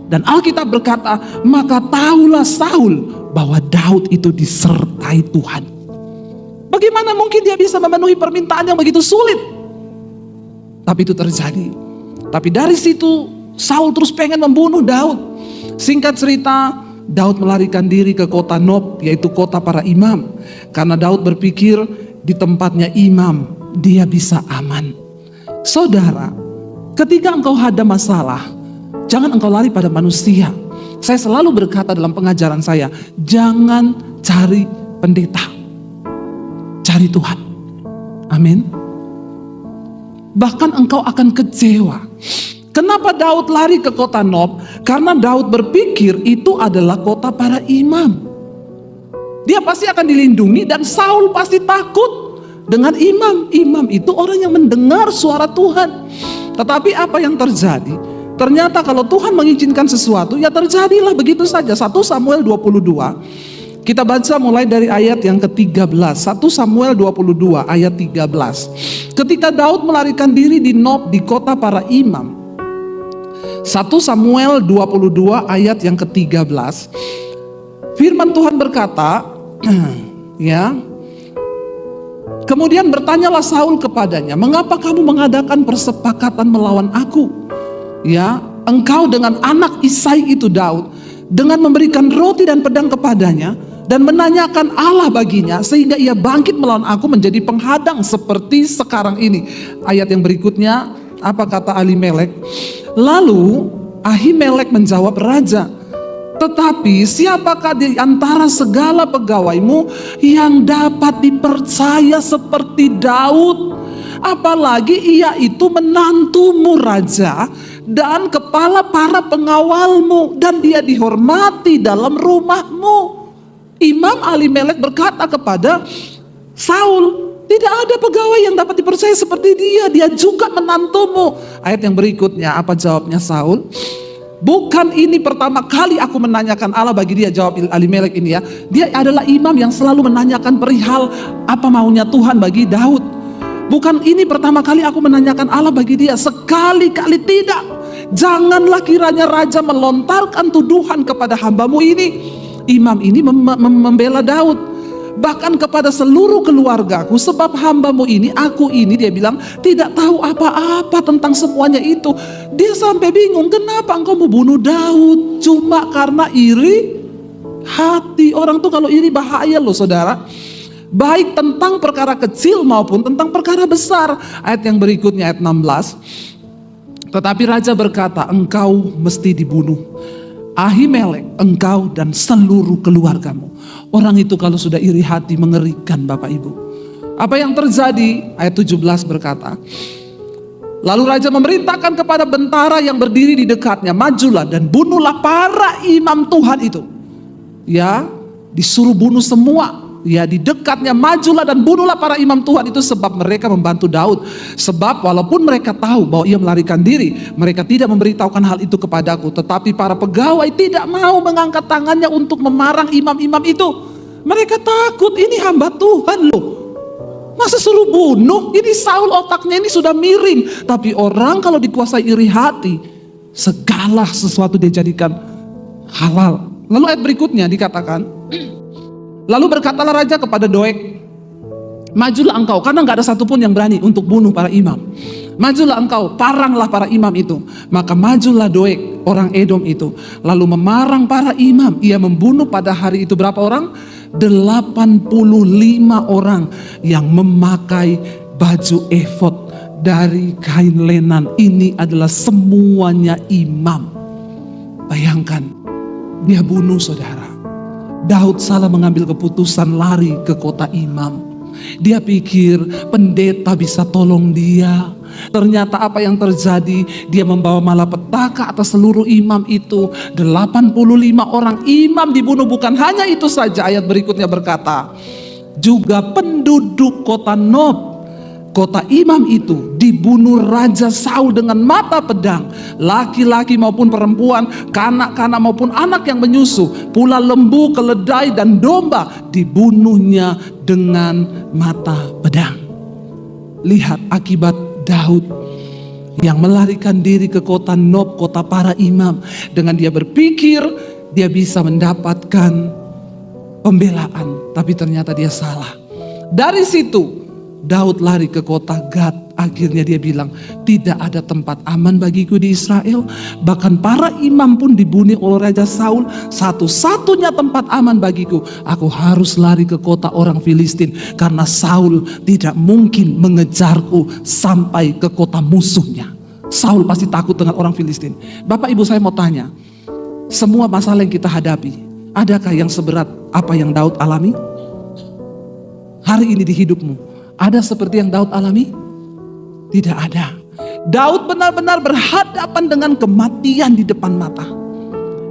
Dan Alkitab berkata, maka tahulah Saul bahwa Daud itu disertai Tuhan. Bagaimana mungkin dia bisa memenuhi permintaan yang begitu sulit? Tapi itu terjadi. Tapi dari situ Saul terus pengen membunuh Daud. Singkat cerita, Daud melarikan diri ke kota Nob, yaitu kota para imam. Karena Daud berpikir di tempatnya imam dia bisa aman. Saudara, ketika engkau ada masalah, jangan engkau lari pada manusia. Saya selalu berkata dalam pengajaran saya, jangan cari pendeta, cari Tuhan. Amin. Bahkan engkau akan kecewa. Kenapa Daud lari ke kota Nob? Karena Daud berpikir itu adalah kota para imam. Dia pasti akan dilindungi dan Saul pasti takut. dengan imam. Imam itu orang yang mendengar suara Tuhan. Tetapi apa yang terjadi? Ternyata kalau Tuhan mengizinkan sesuatu, ya terjadilah begitu saja. 1 Samuel 22. Kita baca mulai dari ayat yang ke-13. 1 Samuel 22 ayat 13. Ketika Daud melarikan diri di Nob, di kota para imam. 1 Samuel 22 ayat yang ke-13. Firman Tuhan berkata, ya. Kemudian bertanyalah Saul kepadanya, "Mengapa kamu mengadakan persepakatan melawan aku? Ya, engkau dengan anak Isai itu Daud, dengan memberikan roti dan pedang kepadanya dan menanyakan Allah baginya sehingga ia bangkit melawan aku menjadi penghadang seperti sekarang ini." Ayat yang berikutnya, apa kata Ahimelek? Lalu Ahimelek menjawab raja, "Tetapi siapakah di antara segala pegawaimu yang dapat dipercaya seperti Daud? Apalagi ia itu menantumu raja dan kepala para pengawalmu, dan dia dihormati dalam rumahmu." Imam Ahimelek berkata kepada Saul, "Tidak ada pegawai yang dapat dipercaya seperti dia. Dia juga menantumu." Ayat yang berikutnya, apa jawabnya Saul? "Bukan ini pertama kali aku menanyakan Allah bagi dia," jawab Ahimelek ini ya. Dia adalah imam yang selalu menanyakan perihal apa maunya Tuhan bagi Daud. "Bukan ini pertama kali aku menanyakan Allah bagi dia, sekali-kali tidak. Janganlah kiranya raja melontarkan tuduhan kepada hambamu ini." Imam ini membela Daud, bahkan kepada seluruh keluargaku, sebab hambamu ini, aku ini, dia bilang, tidak tahu apa-apa tentang semuanya itu. Dia sampai bingung, kenapa engkau membunuh Daud? Cuma karena iri hati. Orang tuh kalau iri bahaya loh saudara, baik tentang perkara kecil maupun tentang perkara besar. Ayat yang berikutnya, ayat 16. Tetapi raja berkata, "Engkau mesti dibunuh, Ahimelek, engkau dan seluruh keluargamu." Orang itu kalau sudah iri hati mengerikan Bapak Ibu. Apa yang terjadi? Ayat 17 berkata, lalu raja memerintahkan kepada bentara yang berdiri di dekatnya, "Majulah dan bunuhlah para imam Tuhan itu." Ya, disuruh bunuh semua. Ya, di dekatnya, "Majulah dan bunuhlah para imam Tuhan itu, sebab mereka membantu Daud. Sebab walaupun mereka tahu bahwa ia melarikan diri, mereka tidak memberitahukan hal itu kepadaku. Tetapi para pegawai tidak mau mengangkat tangannya untuk memarang imam-imam itu. Mereka takut, ini hamba Tuhan loh. Masa suruh bunuh? Ini Saul otaknya ini sudah miring." Tapi orang kalau dikuasai iri hati, segala sesuatu dia jadikan halal. Lalu ayat berikutnya dikatakan, lalu berkatalah raja kepada Doeg, "Majulah engkau," karena gak ada satupun yang berani untuk bunuh para imam. "Majulah engkau, paranglah para imam itu." Maka majulah Doeg, orang Edom itu, lalu memarang para imam. Ia membunuh pada hari itu berapa orang? 85 orang yang memakai baju efod dari kain lenan. Ini adalah semuanya imam. Bayangkan, dia bunuh saudara. Daud salah mengambil keputusan lari ke kota imam. Dia pikir pendeta bisa tolong dia. Ternyata apa yang terjadi? Dia membawa malapetaka atas seluruh imam itu. 85 orang imam dibunuh. Bukan hanya itu saja, ayat berikutnya berkata, juga penduduk kota Nob, kota imam itu, dibunuh Raja Saul dengan mata pedang. Laki-laki maupun perempuan, kanak-kanak maupun anak yang menyusu, pula lembu, keledai dan domba, dibunuhnya dengan mata pedang. Lihat akibat Daud yang melarikan diri ke kota Nob, kota para imam. Dengan dia berpikir dia bisa mendapatkan pembelaan, tapi ternyata dia salah. Dari situ Daud lari ke kota Gad. Akhirnya dia bilang, tidak ada tempat aman bagiku di Israel. Bahkan para imam pun dibunuh oleh Raja Saul. Satu-satunya tempat aman bagiku, aku harus lari ke kota orang Filistin. Karena Saul tidak mungkin mengejarku sampai ke kota musuhnya. Saul pasti takut dengan orang Filistin. Bapak Ibu, saya mau tanya, semua masalah yang kita hadapi, adakah yang seberat apa yang Daud alami? Hari ini di hidupmu, ada seperti yang Daud alami? Tidak ada. Daud benar-benar berhadapan dengan kematian di depan mata.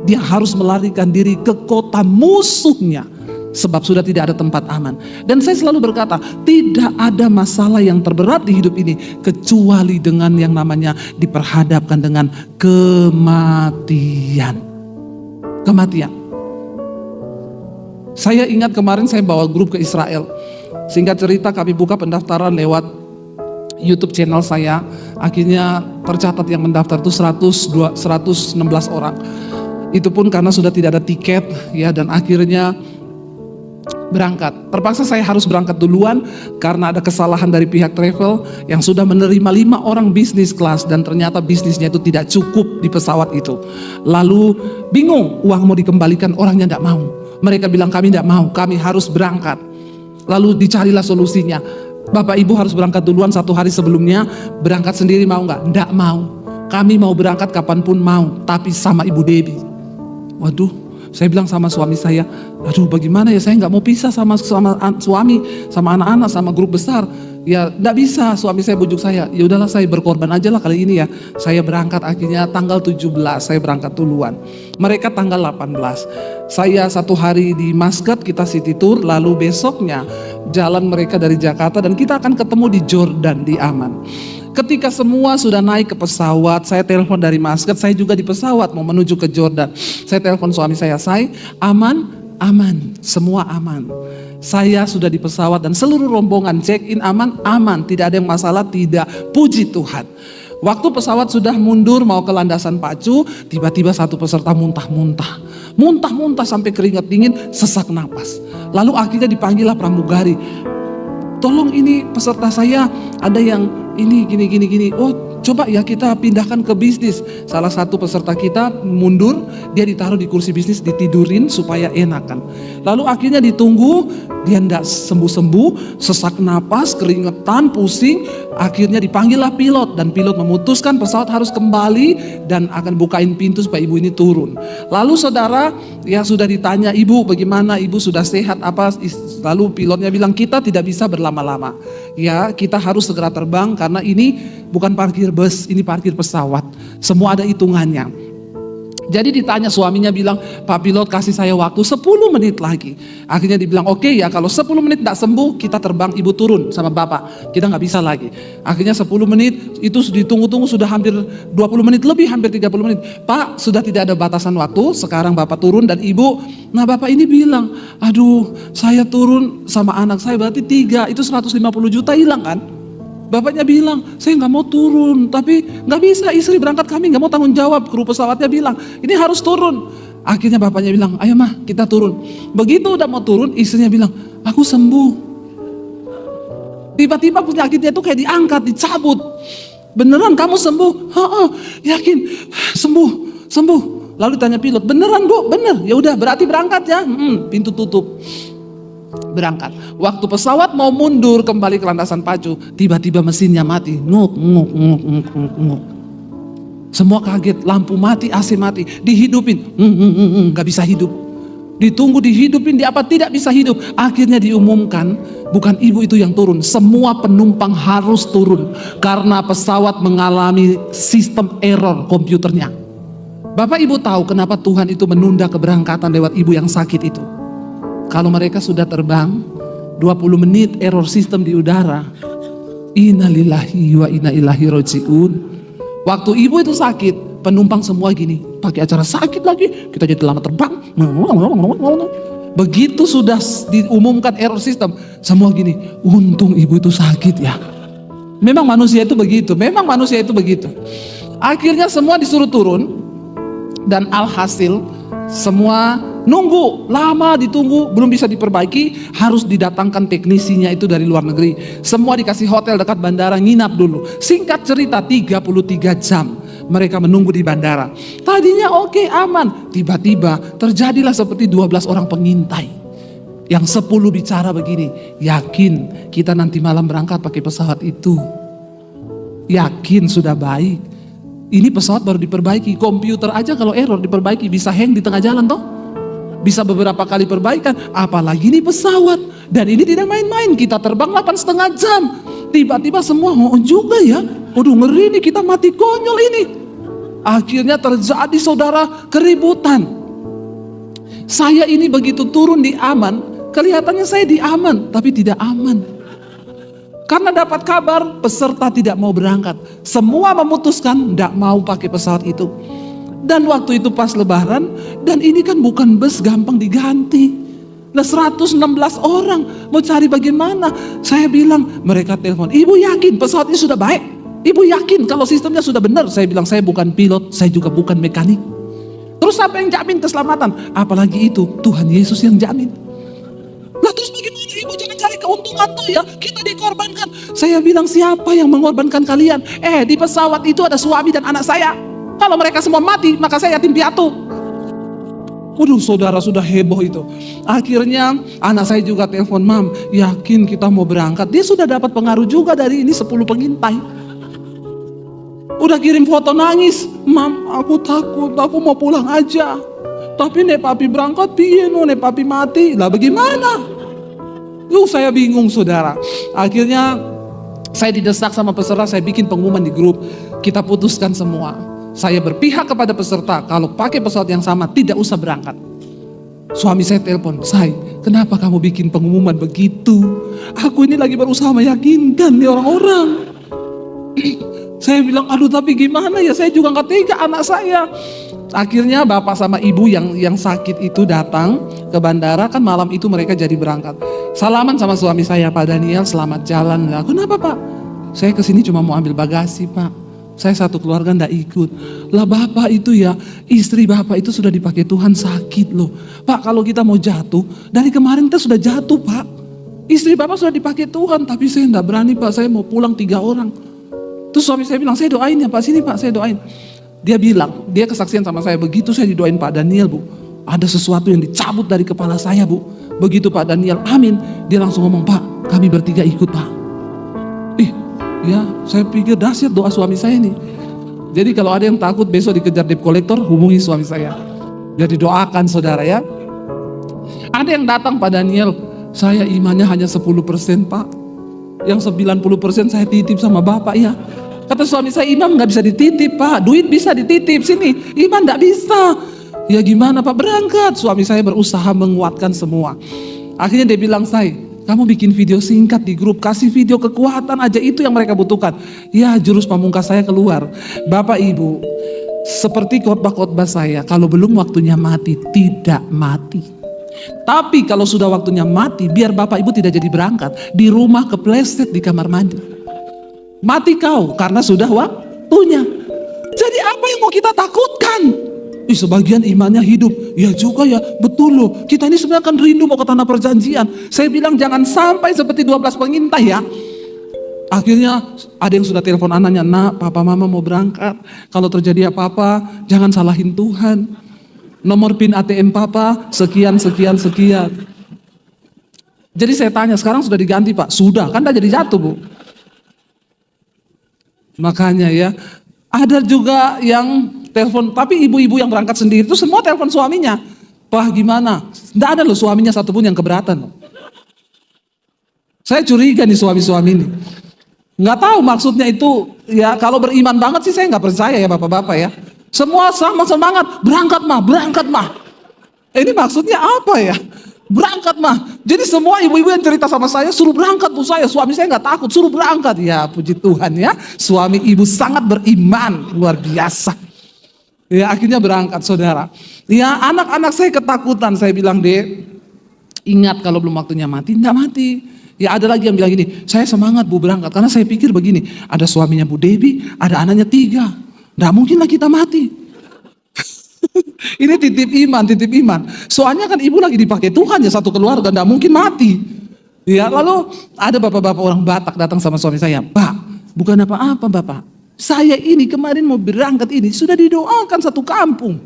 Dia harus melarikan diri ke kota musuhnya. Sebab sudah tidak ada tempat aman. Dan saya selalu berkata, tidak ada masalah yang terberat di hidup ini kecuali dengan yang namanya diperhadapkan dengan kematian. Kematian. Saya ingat kemarin saya bawa grup ke Israel. Singkat cerita kami buka pendaftaran lewat YouTube channel saya. Akhirnya tercatat yang mendaftar itu 116 orang. Itu pun karena sudah tidak ada tiket ya, dan akhirnya berangkat. Terpaksa saya harus berangkat duluan karena ada kesalahan dari pihak travel yang sudah menerima 5 orang bisnis kelas dan ternyata bisnisnya itu tidak cukup di pesawat itu. Lalu bingung, uang mau dikembalikan, orangnya tidak mau. Mereka bilang kami tidak mau, kami harus berangkat. Lalu dicarilah solusinya. Bapak Ibu harus berangkat duluan 1 hari sebelumnya, berangkat sendiri mau nggak? Tidak mau. Kami mau berangkat kapanpun mau, tapi sama Ibu Debbie. Waduh. Saya bilang sama suami saya, aduh bagaimana ya, saya nggak mau pisah sama suami, sama anak-anak, sama grup besar. Ya nggak bisa, suami saya bujuk saya, ya udahlah saya berkorban aja lah kali ini ya. Saya berangkat akhirnya tanggal 17, saya berangkat duluan. Mereka tanggal 18. Saya 1 hari di Muscat, kita city tour, lalu besoknya jalan mereka dari Jakarta dan kita akan ketemu di Jordan, di Amman. Ketika semua sudah naik ke pesawat, saya telepon dari Muscat, saya juga di pesawat mau menuju ke Jordan. Saya telepon suami saya aman, aman, semua aman. Saya sudah di pesawat dan seluruh rombongan check in aman, aman, tidak ada yang masalah, tidak, puji Tuhan. Waktu pesawat sudah mundur mau ke landasan pacu, tiba-tiba satu peserta muntah sampai keringat dingin, sesak napas. Lalu akhirnya dipanggillah pramugari. Tolong ini peserta saya ada yang ini gini. Oh coba ya kita pindahkan ke bisnis. Salah satu peserta kita mundur, dia ditaruh di kursi bisnis, ditidurin supaya enakan. Lalu akhirnya ditunggu, dia tidak sembuh-sembuh, sesak napas, keringetan, pusing. Akhirnya dipanggillah pilot dan pilot memutuskan pesawat harus kembali dan akan bukain pintu supaya ibu ini turun. Lalu saudara ya sudah ditanya, ibu bagaimana, ibu sudah sehat apa? Lalu pilotnya bilang kita tidak bisa berlama-lama. Ya kita harus segera terbang karena ini bukan parkir bus, ini parkir pesawat. Semua ada hitungannya. Jadi ditanya, suaminya bilang, Pak pilot kasih saya waktu 10 menit lagi. Akhirnya dibilang oke ya, kalau 10 menit tidak sembuh kita terbang, ibu turun sama bapak. Kita nggak bisa lagi. Akhirnya 10 menit itu ditunggu-tunggu sudah hampir 20 menit lebih, hampir 30 menit. Pak sudah tidak ada batasan waktu, sekarang bapak turun dan ibu. Nah bapak ini bilang, aduh saya turun sama anak saya berarti 3, itu 150 juta hilang kan. Bapaknya bilang, saya nggak mau turun, tapi nggak bisa, istri berangkat kami nggak mau tanggung jawab. Kru pesawatnya bilang, ini harus turun. Akhirnya bapaknya bilang, ayo mah kita turun. Begitu udah mau turun, istrinya bilang, aku sembuh. Tiba-tiba penyakitnya itu kayak diangkat, dicabut. Beneran kamu sembuh? Yakin, sembuh. Lalu ditanya pilot, beneran bu? Bener, ya udah berarti berangkat ya. Pintu tutup. Berangkat. Waktu pesawat mau mundur kembali ke landasan pacu, tiba-tiba mesinnya mati. Nguk. Semua kaget, lampu mati, AC mati, dihidupin, nggak bisa hidup. Ditunggu dihidupin, di apa tidak bisa hidup. Akhirnya diumumkan, bukan ibu itu yang turun, semua penumpang harus turun karena pesawat mengalami sistem error komputernya. Bapak Ibu tahu kenapa Tuhan itu menunda keberangkatan lewat ibu yang sakit itu? Kalau mereka sudah terbang 20 menit error sistem di udara. Innalillahi wa inna ilaihi rajiun. Waktu ibu itu sakit, penumpang semua gini, pakai acara sakit lagi, kita jadi lama terbang. Begitu sudah diumumkan error sistem, semua gini, untung ibu itu sakit ya. Memang manusia itu begitu. Akhirnya semua disuruh turun dan alhasil semua nunggu, lama ditunggu, belum bisa diperbaiki, harus didatangkan teknisinya itu dari luar negeri. Semua dikasih hotel dekat bandara, nginap dulu. Singkat cerita 33 jam mereka menunggu di bandara. Tadinya oke, aman. Tiba-tiba terjadilah seperti 12 orang pengintai. Yang 10 bicara begini, yakin kita nanti malam berangkat pakai pesawat itu? Yakin sudah baik? Ini pesawat baru diperbaiki, komputer aja kalau error diperbaiki bisa hang di tengah jalan toh. Bisa beberapa kali perbaikan, apalagi ini pesawat. Dan ini tidak main-main, kita terbang 8,5 jam. Tiba-tiba semua, oh juga ya, waduh ngeri nih, kita mati konyol ini. Akhirnya terjadi saudara keributan. Saya ini begitu turun di Amman, Kelihatannya saya di aman, tapi tidak aman. Karena dapat kabar peserta tidak mau berangkat. Semua memutuskan tidak mau pakai pesawat itu. Dan waktu itu pas lebaran, dan ini kan bukan bus gampang diganti. Nah 116 orang, mau cari bagaimana? Saya bilang, mereka telepon, ibu yakin pesawat ini sudah baik? Ibu yakin kalau sistemnya sudah benar? Saya bilang, saya bukan pilot, saya juga bukan mekanik. Terus siapa yang jamin keselamatan? Apalagi itu, Tuhan Yesus yang jamin. Nah terus bagaimana ibu, jangan cari keuntungan tuh ya, kita dikorbankan. Saya bilang, siapa yang mengorbankan kalian? Di pesawat itu ada suami dan anak saya. Kalau mereka semua mati, maka saya yatim piatu. Waduh, saudara, sudah heboh itu. Akhirnya anak saya juga telepon, mam, yakin kita mau berangkat? Dia sudah dapat pengaruh juga dari ini 10 pengintai. Udah kirim foto nangis, mam, aku takut, aku mau pulang aja. Tapi nek papi berangkat, piye no, nek papi mati, lah bagaimana? Saya bingung, saudara. Akhirnya saya didesak sama peserta, saya bikin pengumuman di grup. Kita putuskan semua. Saya berpihak kepada peserta, kalau pakai pesawat yang sama tidak usah berangkat. Suami saya telepon, say, kenapa kamu bikin pengumuman begitu? Aku ini lagi berusaha meyakinkan nih orang-orang. Saya bilang, aduh tapi gimana ya, saya juga gak tega anak saya. Akhirnya bapak sama ibu yang sakit itu datang ke bandara, kan malam itu mereka jadi berangkat. Salaman sama suami saya, Pak Daniel, selamat jalan. Lah, kenapa Pak? Saya kesini cuma mau ambil bagasi Pak. Saya satu keluarga ndak ikut. Lah bapak itu ya, istri bapak itu sudah dipakai Tuhan sakit loh. Pak, kalau kita mau jatuh, dari kemarin kita sudah jatuh Pak. Istri bapak sudah dipakai Tuhan, tapi saya ndak berani Pak, saya mau pulang 3 orang. Terus suami saya bilang, saya doain ya Pak, sini Pak, saya doain. Dia bilang, dia kesaksian sama saya, begitu saya didoain Pak Daniel Bu, ada sesuatu yang dicabut dari kepala saya Bu. Begitu Pak Daniel, amin, dia langsung ngomong, Pak, kami bertiga ikut Pak. Ya, saya pikir dahsyat doa suami saya nih. Jadi kalau ada yang takut besok dikejar debt collector, hubungi suami saya. Jadi doakan saudara ya. Ada yang datang Pak Daniel, saya imannya hanya 10% Pak. Yang 90% saya titip sama Bapak ya. Kata suami saya, iman gak bisa dititip Pak, duit bisa dititip, sini iman gak bisa. Ya gimana Pak, berangkat. Suami saya berusaha menguatkan semua. Akhirnya dia bilang, saya, kamu bikin video singkat di grup, kasih video kekuatan aja, itu yang mereka butuhkan. Ya jurus pamungkas saya keluar. Bapak Ibu, seperti khotbah-khotbah saya, kalau belum waktunya mati, tidak mati. Tapi kalau sudah waktunya mati, biar Bapak Ibu tidak jadi berangkat, di rumah kepleset di kamar mandi. Mati kau karena sudah waktunya. Jadi apa yang mau kita takutkan? Sebagian imannya hidup. Ya juga ya, betul loh. Kita ini sebenarnya kan rindu mau ke tanah perjanjian. Saya bilang jangan sampai seperti 12 pengintai ya. Akhirnya ada yang sudah telepon anaknya, nak, papa mama mau berangkat. Kalau terjadi apa-apa, jangan salahin Tuhan. Nomor PIN ATM papa, sekian, sekian, sekian. Jadi saya tanya, sekarang sudah diganti Pak? Sudah, kan udah jadi jatuh Bu. Makanya ya, ada juga yang telepon, tapi ibu-ibu yang berangkat sendiri itu semua telepon suaminya. Pak gimana? Tidak ada loh suaminya satupun yang keberatan loh. Saya curiga nih suami-suami ini. Nggak tahu maksudnya itu, ya kalau beriman banget sih saya nggak percaya ya bapak-bapak ya. Semua sama semangat, berangkat mah. Ini maksudnya apa ya? Berangkat mah. Jadi semua ibu-ibu yang cerita sama saya, suruh berangkat Bu saya, suami saya nggak takut, suruh berangkat. Ya puji Tuhan ya, suami ibu sangat beriman, luar biasa. Ya akhirnya berangkat saudara. Ya anak-anak saya ketakutan, saya bilang deh, ingat kalau belum waktunya mati, enggak mati. Ya ada lagi yang bilang gini, saya semangat Bu berangkat, karena saya pikir begini, ada suaminya Bu Debbie, ada anaknya 3, enggak mungkin lah kita mati. Ini titip iman. Soalnya kan ibu lagi dipakai Tuhan ya, satu keluarga, enggak mungkin mati. Ya lalu ada bapak-bapak orang Batak datang sama suami saya, Pak, bukan apa-apa Bapak. Saya ini kemarin mau berangkat ini sudah didoakan satu kampung.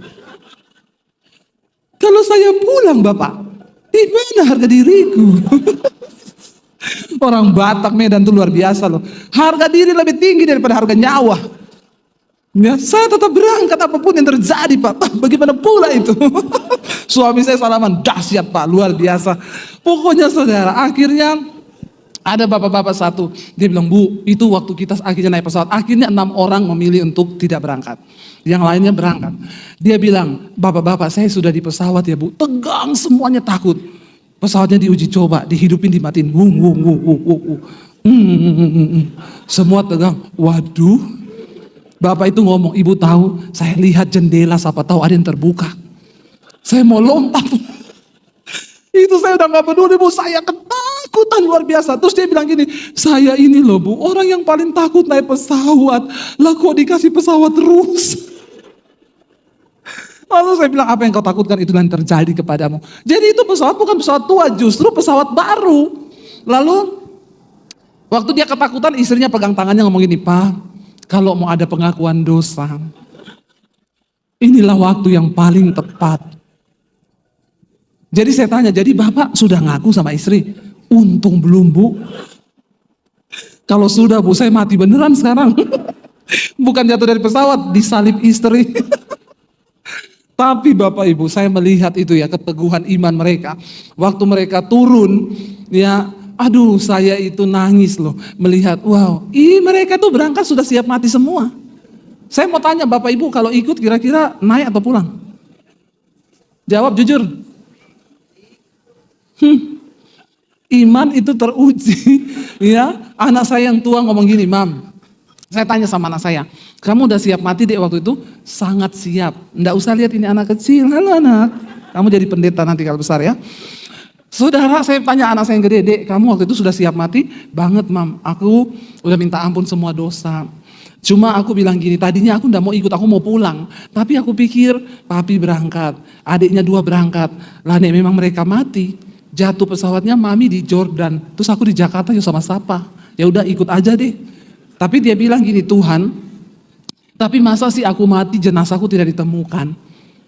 Kalau saya pulang Bapak, di mana harga diriku? Orang Batak Medan itu luar biasa loh. Harga diri lebih tinggi daripada harga nyawa. Ya, saya tetap berangkat apapun yang terjadi Pak. Bagaimana pula itu? Suami saya salaman, dahsyat Pak, luar biasa. Pokoknya saudara, akhirnya ada bapak-bapak satu, dia bilang, Bu, itu waktu kita akhirnya naik pesawat, akhirnya 6 orang memilih untuk tidak berangkat. Yang lainnya berangkat. Dia bilang, bapak-bapak saya sudah di pesawat ya Bu, tegang semuanya takut. Pesawatnya diuji coba, dihidupin, dimatiin. Wung, wung, wung, wung, wung, wung. Semua tegang. Waduh. Bapak itu ngomong, ibu tahu, saya lihat jendela, siapa tahu ada yang terbuka. Saya mau lompat. Itu saya udah gak peduli, Bu. Saya ketakutan luar biasa. Terus dia bilang gini, saya ini loh, Bu, orang yang paling takut naik pesawat. Lah kok dikasih pesawat terus? Lalu saya bilang, apa yang kau takutkan itu yang terjadi kepadamu. Jadi itu pesawat bukan pesawat tua, justru pesawat baru. Lalu waktu dia ketakutan, istrinya pegang tangannya ngomong gini, Pak, kalau mau ada pengakuan dosa, inilah waktu yang paling tepat. Jadi saya tanya, jadi Bapak sudah ngaku sama istri? Untung belum, Bu. Kalau sudah, Bu, saya mati beneran sekarang. Bukan jatuh dari pesawat, disalib istri. Tapi Bapak Ibu, saya melihat itu ya, keteguhan iman mereka. Waktu mereka turun, ya, aduh, saya itu nangis loh melihat, wow, mereka tuh berangkat sudah siap mati semua. Saya mau tanya Bapak Ibu, kalau ikut kira-kira naik atau pulang? Jawab jujur. Iman itu teruji. Ya, anak saya yang tua ngomong gini, Mam. Saya tanya sama anak saya, kamu udah siap mati dek waktu itu? Sangat siap. Nggak usah lihat ini anak kecil. Halo anak, kamu jadi pendeta nanti kalau besar ya. Saudara, saya tanya anak saya yang gede, dek, kamu waktu itu sudah siap mati? Banget, Mam. Aku udah minta ampun semua dosa. Cuma aku bilang gini, tadinya aku nggak mau ikut, aku mau pulang. Tapi aku pikir, papi berangkat, adiknya 2 berangkat. Lah nek memang mereka mati, jatuh pesawatnya mami di Jordan. Terus aku di Jakarta ya sama siapa? Ya udah ikut aja deh. Tapi dia bilang gini, Tuhan, tapi masa sih aku mati jenazahku tidak ditemukan?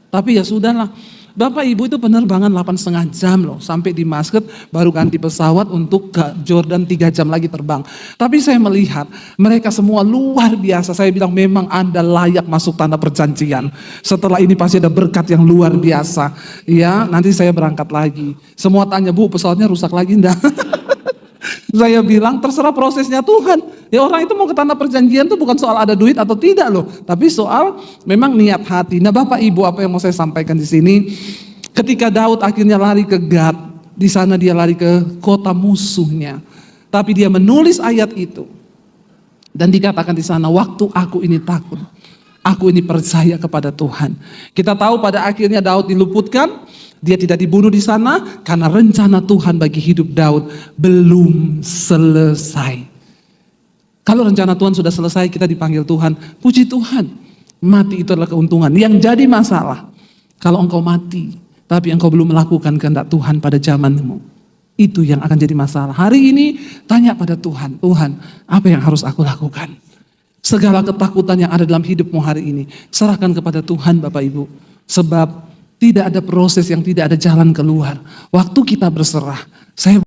Tapi ya sudahlah. Bapak Ibu itu penerbangan 8,5 jam loh. Sampai di Muscat baru ganti pesawat untuk ke Jordan 3 jam lagi terbang. Tapi saya melihat mereka semua luar biasa. Saya bilang memang Anda layak masuk tanah perjanjian. Setelah ini pasti ada berkat yang luar biasa. Ya, nanti saya berangkat lagi. Semua tanya, Bu, pesawatnya rusak lagi enggak? Saya bilang terserah prosesnya Tuhan. Ya orang itu mau ke tanah perjanjian itu bukan soal ada duit atau tidak loh. Tapi soal memang niat hati. Nah Bapak Ibu, apa yang mau saya sampaikan di sini. Ketika Daud akhirnya lari ke Gad. Di sana dia lari ke kota musuhnya. Tapi dia menulis ayat itu. Dan dikatakan di sana, waktu aku ini takut. Aku ini percaya kepada Tuhan. Kita tahu pada akhirnya Daud diluputkan. Dia tidak dibunuh di sana karena rencana Tuhan bagi hidup Daud belum selesai. Kalau rencana Tuhan sudah selesai, kita dipanggil Tuhan. Puji Tuhan, mati itu adalah keuntungan. Yang jadi masalah, kalau engkau mati, tapi engkau belum melakukan kehendak Tuhan pada zamanmu, itu yang akan jadi masalah. Hari ini tanya pada Tuhan, Tuhan, apa yang harus aku lakukan? Segala ketakutan yang ada dalam hidupmu hari ini, serahkan kepada Tuhan Bapak Ibu. Sebab tidak ada proses yang tidak ada jalan keluar. Waktu kita berserah, saya